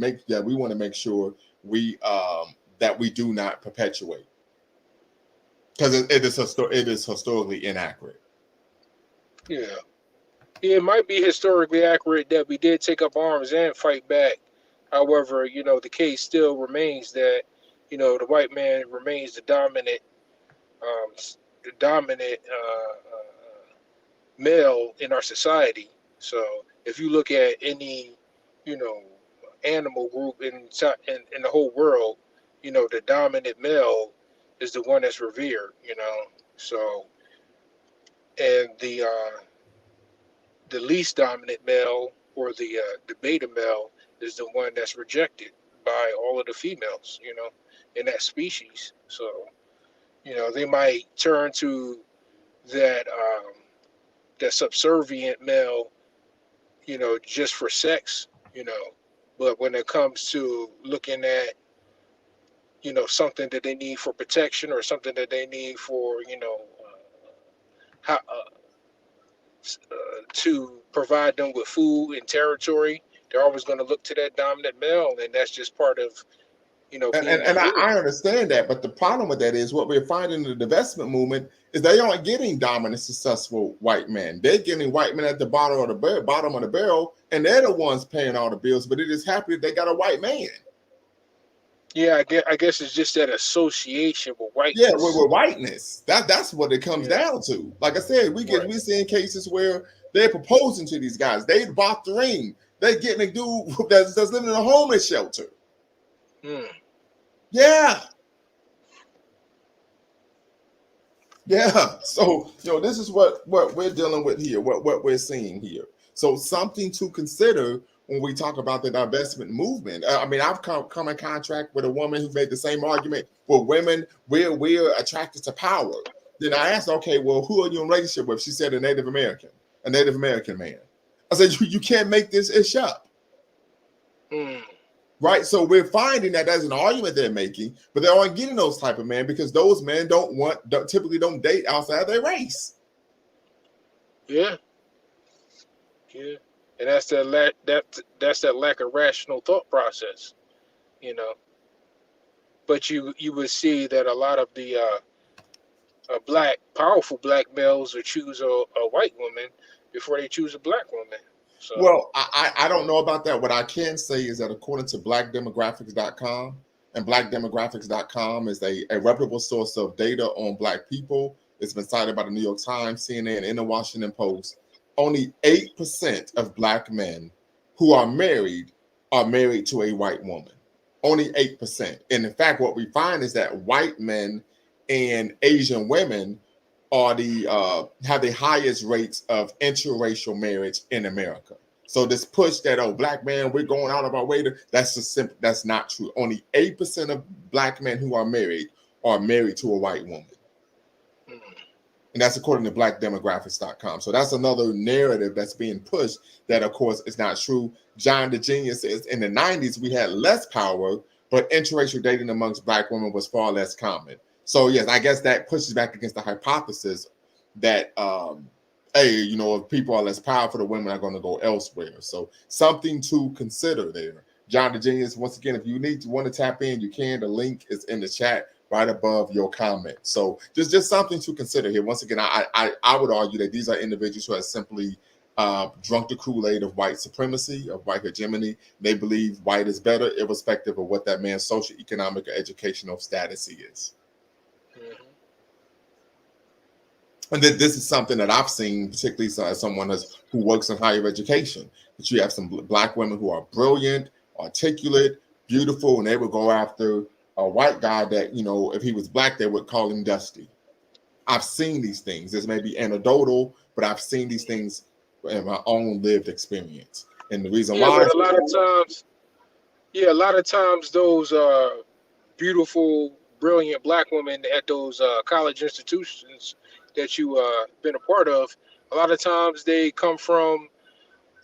want to make sure that we do not perpetuate, because it is historically inaccurate. yeah. Yeah, it might be historically accurate that we did take up arms and fight back. However, the case still remains that, the white man remains um, the dominant male in our society. So if you look at any, you know, animal group in the whole world, the dominant male is the one that's revered. So, and the least dominant male, or the beta male, is the one that's rejected by all of the females, in that species. So, they might turn to that subservient male, just for sex. But when it comes to looking at, something that they need for protection, or something that they need for, how, to provide them with food and territory, they're always going to look to that dominant male, and that's just part of, And, being and, that and I, unit. I understand that, but the problem with that is what we're finding in the divestment movement is they aren't getting dominant, successful white men. They're getting white men at the bottom of the barrel, and they're the ones paying all the bills. But it is happy that they got a white man. Yeah, I guess it's just that association with Yeah, whiteness. with whiteness. That's what it comes Yeah. down to. Like I said, Right. we're seeing cases where they're proposing to these guys. They bought the ring. They're getting a dude that's living in a homeless shelter. Hmm. Yeah. Yeah. So, this is what we're dealing with here, what we're seeing here. So something to consider when we talk about the divestment movement. I mean, I've come in contact with a woman who made the same argument. For women, we're attracted to power. Then I asked, okay, well, who are you in relationship with? She said a Native American man. I said, you can't make this ish up. Hmm. Right, so we're finding that there's an argument they're making, but they aren't getting those type of men because those men typically don't date outside their race. Yeah. Yeah. And that's that's that lack of rational thought process. You know. but you would see that a lot of the powerful black males would choose a white woman before they choose a black woman. So Well, I don't know about that. What I can say is that according to blackdemographics.com, and blackdemographics.com is a reputable source of data on black people. It's been cited by the New York Times, CNN, and the Washington Post. Only 8% of black men who are married to a white woman. Only 8%. And in fact, what we find is that white men and Asian women are have the highest rates of interracial marriage in America. So this push that black man, we're going out of our way to, that's just simple. That's not true. Only 8% of black men who are married to a white woman. And that's according to blackdemographics.com. So that's another narrative that's being pushed that, of course, is not true. John the Genius says in the 90s, we had less power, but interracial dating amongst black women was far less common. So, yes, I guess that pushes back against the hypothesis that, if people are less powerful, the women are going to go elsewhere. So something to consider there. John the Genius, once again, if you want to tap in, you can. The link is in the chat right above your comment. So just something to consider here. Once again, I would argue that these are individuals who have simply drunk the Kool-Aid of white supremacy, of white hegemony. They believe white is better, irrespective of what that man's social, economic, or educational status he is. And this is something that I've seen, particularly as someone who works in higher education, that you have some black women who are brilliant, articulate, beautiful, and they would go after a white guy that, if he was black, they would call him Dusty. I've seen these things. This may be anecdotal, but I've seen these things in my own lived experience. And the reason why, but a lot of times those beautiful, brilliant black women at those college institutions that you been a part of, a lot of times they come from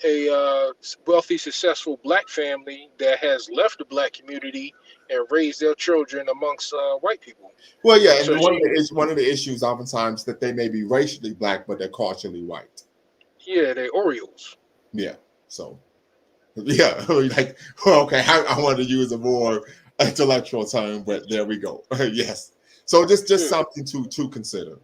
a wealthy, successful black family that has left the black community and raised their children amongst white people. Well, yeah, and so one of the issues oftentimes that they may be racially black, but they're culturally white. Yeah, they're Orioles. Yeah, so yeah, like okay, I wanted to use a more intellectual term, but there we go. Yes, so just something to consider.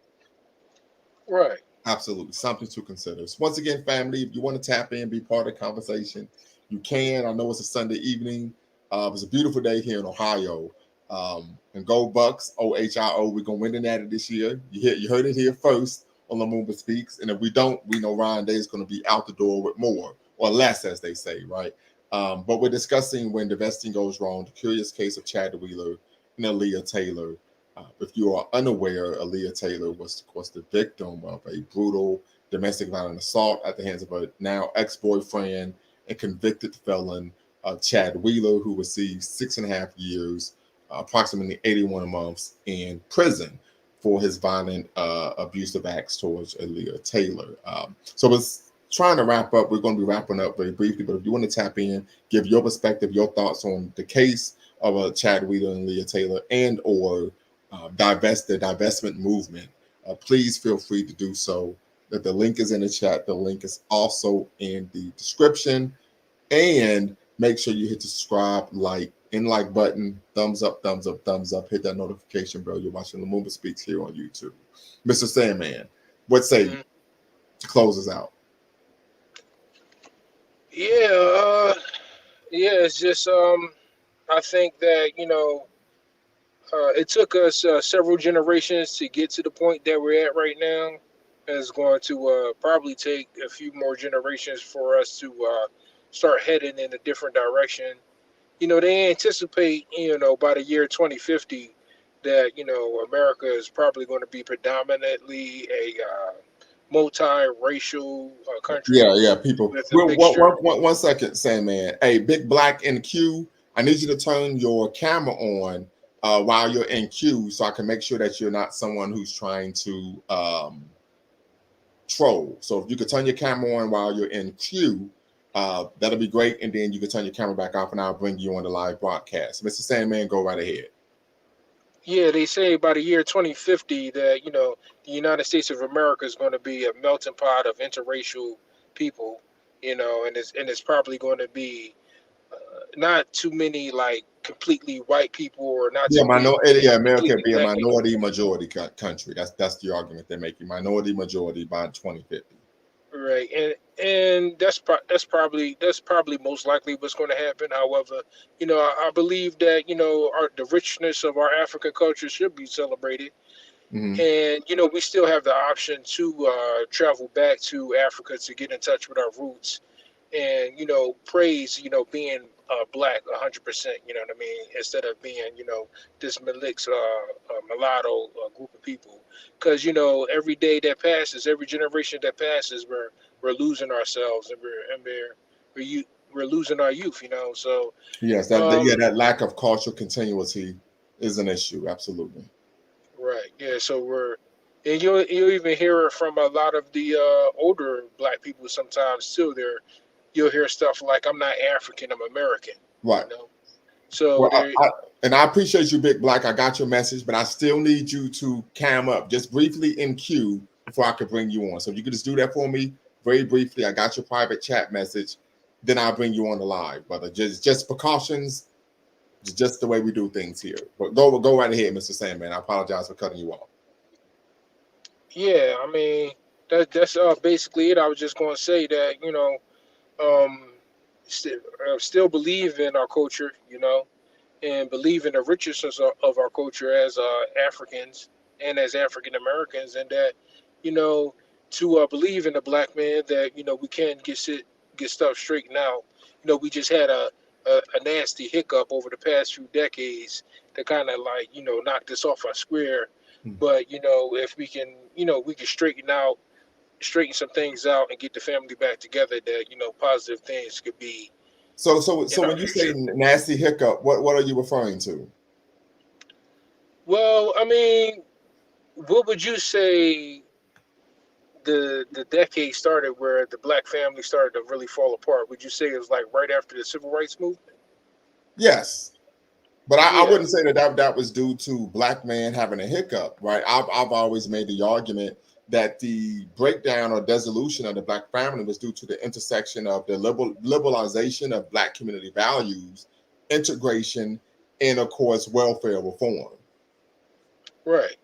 Right. Absolutely. Something to consider. So once again, family, if you want to tap in, be part of the conversation, you can. I know it's a Sunday evening. It's a beautiful day here in Ohio. And go Bucks, OHIO. We're going to win the Natty this year. You heard it here first on Lumumba Speaks. And if we don't, we know Ryan Day is going to be out the door with more or less, as they say, right? But we're discussing When Divesting Goes Wrong, the curious case of Chad Wheeler and Alleah Taylor. If you are unaware, Alleah Taylor was, of course, the victim of a brutal domestic violence assault at the hands of a now ex-boyfriend and convicted felon, Chad Wheeler, who received 6.5 years, approximately 81 months in prison for his violent, abusive acts towards Alleah Taylor. So it's trying to wrap up. We're going to be wrapping up very briefly, but if you want to tap in, give your perspective, your thoughts on the case of Chad Wheeler and Alleah Taylor, and or the divestment movement, please feel free to do so. That the link is in the chat. The link is also in the description. And make sure you hit the subscribe, like button, thumbs up, thumbs up, thumbs up. Hit that notification bell. You're watching Lumumba Speaks here on YouTube. Mr. Sandman, what say you to close us out? Yeah, it's just I think that it took us several generations to get to the point that we're at right now. And it's going to probably take a few more generations for us to start heading in a different direction. They anticipate, by the year 2050 that, America is probably going to be predominantly a multi-racial country. Yeah, people. One second, Sandman. Hey, Big Black in queue, I need you to turn your camera on while you're in queue, so I can make sure that you're not someone who's trying to troll. So if you could turn your camera on while you're in queue, that'll be great. And then you can turn your camera back off and I'll bring you on the live broadcast. Mr. Sandman, go right ahead. Yeah, they say by the year 2050 that, the United States of America is going to be a melting pot of interracial people, and it's probably going to be not too many like completely white people, or not Yeah, too many America completely be a black people. minority majority country. That's the argument they're making. Minority majority by 2050. Right, and that's probably most likely what's going to happen. However, I believe that the richness of our African culture should be celebrated, Hmm. and we still have the option to travel back to Africa to get in touch with our roots, and praise being black 100%. You know what I mean? Instead of being this mixed mulatto group of people, because every day that passes, every generation that passes, we're losing ourselves, and we're losing our youth. So Yes, um, that lack of cultural continuity is an issue. Absolutely. right, yeah. So and you'll even hear it from a lot of the older black people sometimes too. You'll hear stuff like, "I'm not African, I'm American." Right. You know, so Well, there. and I appreciate you, Big Black. I got your message, but I still need you to cam up just briefly in queue before I could bring you on. So if you could just do that for me very briefly. I got your private chat message. Then I'll bring you on the live, brother. Just precautions, just the way we do things here. But go right ahead, Mr. Sandman. I apologize for cutting you off. Yeah, I mean that's basically it. I was just going to say that um, still believe in our culture, and believe in the richness of our culture as Africans and as African Americans, and that you know to believe in the black man, that we can get stuff straightened out. We just had a nasty hiccup over the past few decades that kind of like knocked us off our square. Hmm. But if we can we can straighten some things out and get the family back together, that positive things could be So in our when you say future. nasty hiccup, what are you referring to? Well, I mean, what would you say the decade started where the black family started to really fall apart? Would you say it was like right after the civil rights movement? Yes. But I Yeah, wouldn't say that was due to black man having a hiccup, right? I've always made the argument that the breakdown or dissolution of the black family was due to the intersection of the liberalization of black community values, integration, and of course welfare reform. right.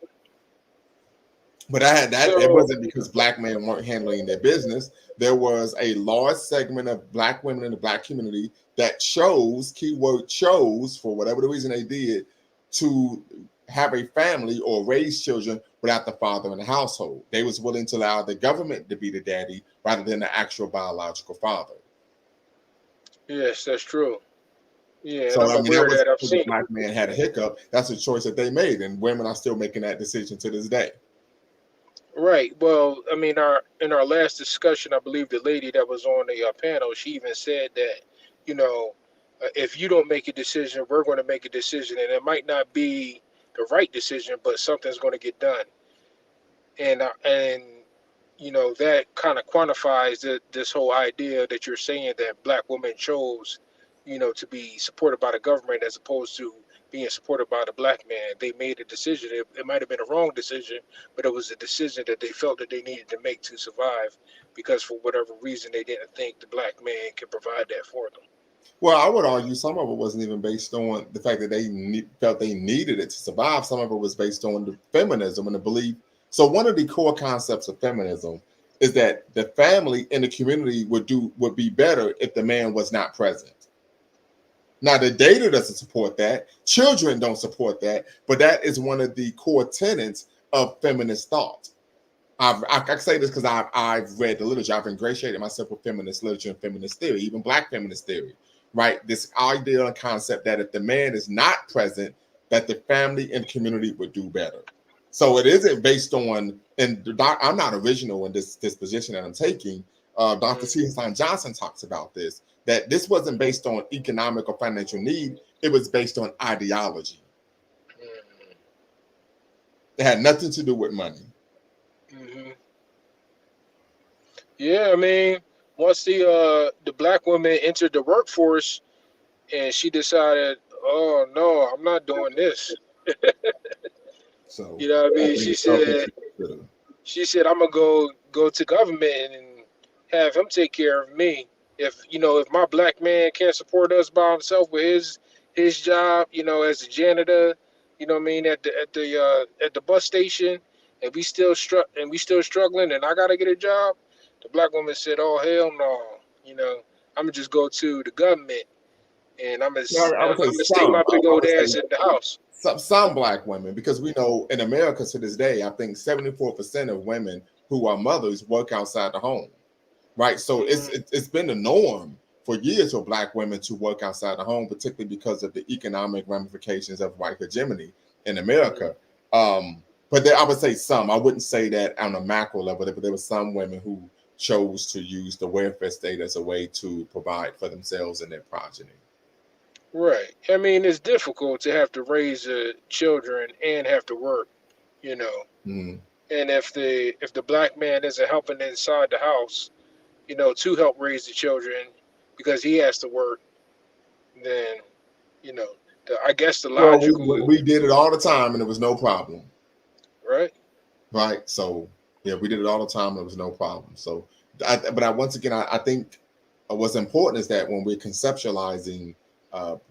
But I had that it So wasn't because black men weren't handling their business. There was a large segment of black women in the black community that chose, keyword chose, for whatever the reason they did, to have a family or raise children without the father in the household. They was willing to allow the government to be the daddy rather than the actual biological father. yes, that's true. Yeah, and So I'm I mean that aware was that I've because the seen it. black man had a hiccup. That's a choice that they made, and women are still making that decision to this day. Right. Well, I mean, our in our last discussion, I believe the lady that was on the panel, she even said that, you know, if you don't make a decision, we're going to make a decision, and it might not be the right decision, but something's going to get done. And that kind of quantifies this whole idea that you're saying that black women chose, to be supported by the government as opposed to being supported by the black man. They made a decision. It might have been a wrong decision, but it was a decision that they felt that they needed to make to survive, because for whatever reason they didn't think the black man could provide that for them. Well, I would argue some of it wasn't even based on the fact that they felt they needed it to survive. Some of it was based on the feminism and the belief. So one of the core concepts of feminism is that the family and the community would be better if the man was not present. Now, the data doesn't support that. Children don't support that, but that is one of the core tenets of feminist thought. I can say this because I've read the literature. I've ingratiated myself with feminist literature and feminist theory, even black feminist theory, right? This idea and concept that if the man is not present, that the family and community would do better. So it isn't based on, and I'm not original in this position that I'm taking. Dr. Mm, T. Hassan Johnson talks about this, that this wasn't based on economic or financial need. It was based on ideology. mm, It had nothing to do with money. mm. Yeah, I mean, once the black woman entered the workforce and she decided, oh no, I'm not doing this. So You know what I I mean? think She it's something said to consider. she said I'm gonna go to government and have him take care of me. if my black man can't support us by himself with his job, as a janitor, what I mean, at the bus station, and we still struggling, and I gotta get a job. The black woman said, "Oh hell no, I'm gonna just go to the government, and I'm Yeah, I would say gonna stay some. my big I old would say ass in the house." some black women, because we know in America to this day, I think 74% of women who are mothers work outside the home, right? So it's been the norm for years for black women to work outside the home, particularly because of the economic ramifications of white hegemony in America. But I would say some. I wouldn't say that on a macro level, but there were some women who chose to use the welfare state as a way to provide for themselves and their progeny. Right. I mean, it's difficult to have to raise children and have to work, you know. Mm. And if the black man isn't helping inside the house, to help raise the children because he has to work, then, I guess the Well, logical, we did it all the time, and it was no problem. right? Right. So yeah, we did it all the time. There was no problem. So, once again, I think what's important is that when we're conceptualizing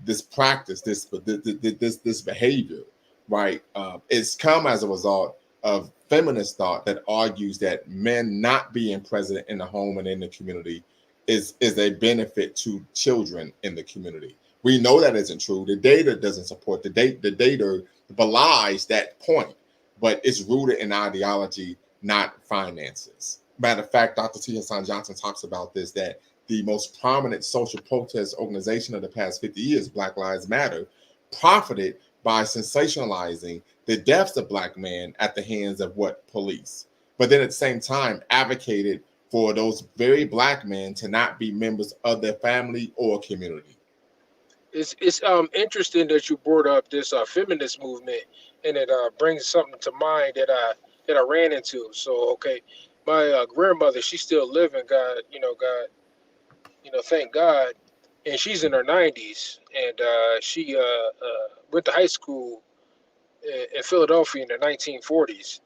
this practice, this behavior, right, it's come as a result of feminist thought that argues that men not being present in the home and in the community is a benefit to children in the community. We know that isn't true. The data doesn't support the data belies that point, but it's rooted in ideology, not finances. Matter of fact, Dr. T. Hassan Johnson talks about this, that the most prominent social protest organization of the past 50 years, Black Lives Matter, profited by sensationalizing the deaths of black men at the hands of police, but then at the same time advocated for those very black men to not be members of their family or community. It's interesting that you brought up this feminist movement, and it brings something to mind that I ran into. So okay, my grandmother, she's still living. Thank God, and she's in her 90s, and she went to high school in Philadelphia in the 1940s.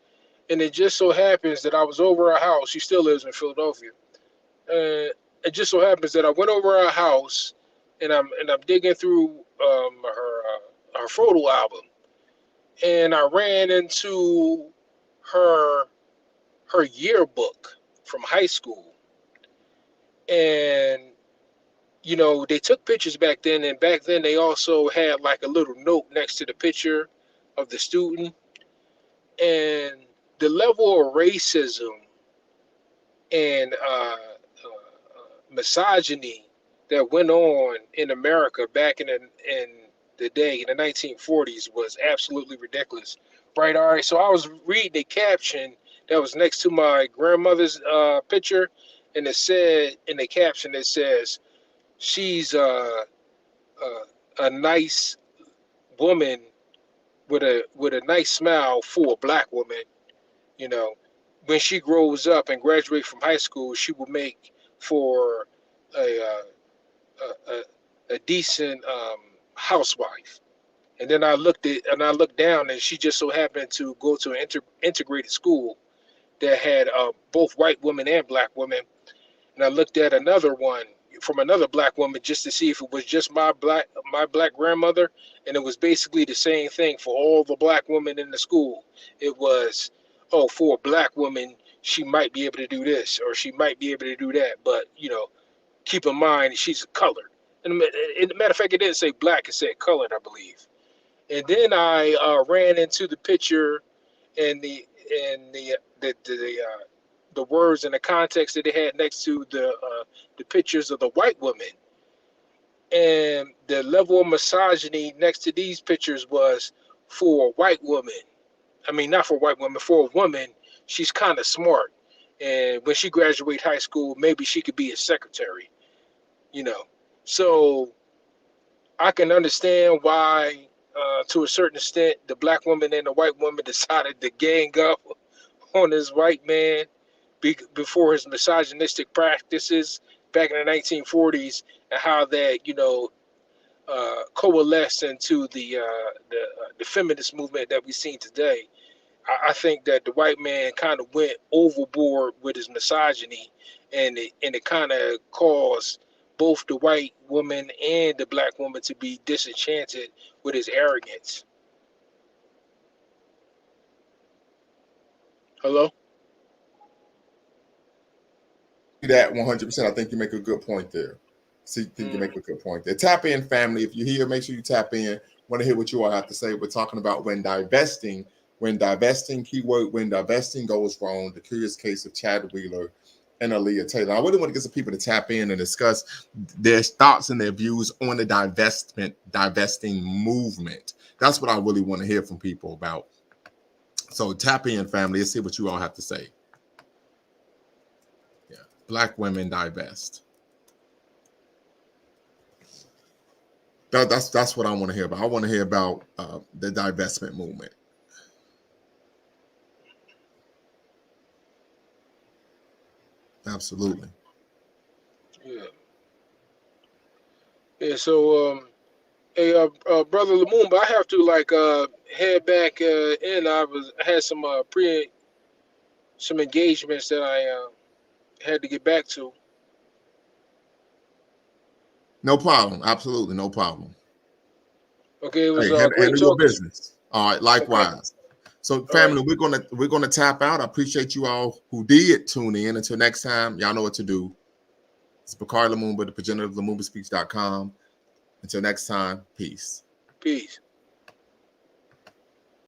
And it just so happens that I was over her house. She still lives in Philadelphia. It just so happens that I went over her house, and I'm digging through her photo album, and I ran into her yearbook from high school. And they took pictures back then, and back then they also had like a little note next to the picture of the student. And the level of racism and misogyny that went on in America back in the day, in the 1940s, was absolutely ridiculous. Right, all right, so I was reading the caption that was next to my grandmother's picture, and it said, in the caption, it says, she's a nice woman with a nice smile for a black woman. When she grows up and graduates from high school, she will make for a decent housewife. And then I looked down, and she just so happened to go to an integrated school that had both white women and black women. And I looked at another one from another black woman just to see if it was just my black grandmother, and it was basically the same thing for all the black women in the school. It was, oh, for a black woman, she might be able to do this or she might be able to do that, but keep in mind she's colored. And matter of fact, it didn't say black; it said colored, I believe. And then I ran into the picture and the words and the context that they had next to the pictures of the white women, and the level of misogyny next to these pictures was, for a white woman. I mean, not for a white woman, for a woman, she's kind of smart, and when she graduates high school, maybe she could be a secretary. So I can understand why, to a certain extent, the black woman and the white woman decided to gang up on this white man before his misogynistic practices back in the 1940s, and how that coalesced into the feminist movement that we've seen today. I think that the white man kind of went overboard with his misogyny, and it kind of caused both the white woman and the black woman to be disenchanted with his arrogance. Hello? That 100%. I think you make a good point there. See, think you make a good point there. Tap in, family. If you're here, make sure you tap in. Want to hear what you all have to say. We're talking about when divesting, keyword, when divesting goes wrong, the curious case of Chad Wheeler and Alleah Taylor. I really want to get some people to tap in and discuss their thoughts and their views on the divesting movement. That's what I really want to hear from people about. So tap in, family. Let's see what you all have to say. Yeah, Black women divest. That's what I want to hear about. I want to hear about the divestment movement. Absolutely. Yeah. Yeah. So, hey, brother Lumumba, I have to head back in. I had some some engagements that I had to get back to. No problem. Absolutely, no problem. Okay, it was Hey, great handle your talking. business. All right, likewise. Okay. So, family, right. we're gonna tap out. I appreciate you all who did tune in. Until next time, y'all know what to do. It's Bakari Lumumba, the progenitor of LumumbaSpeaks.com. Until next time, peace. Peace.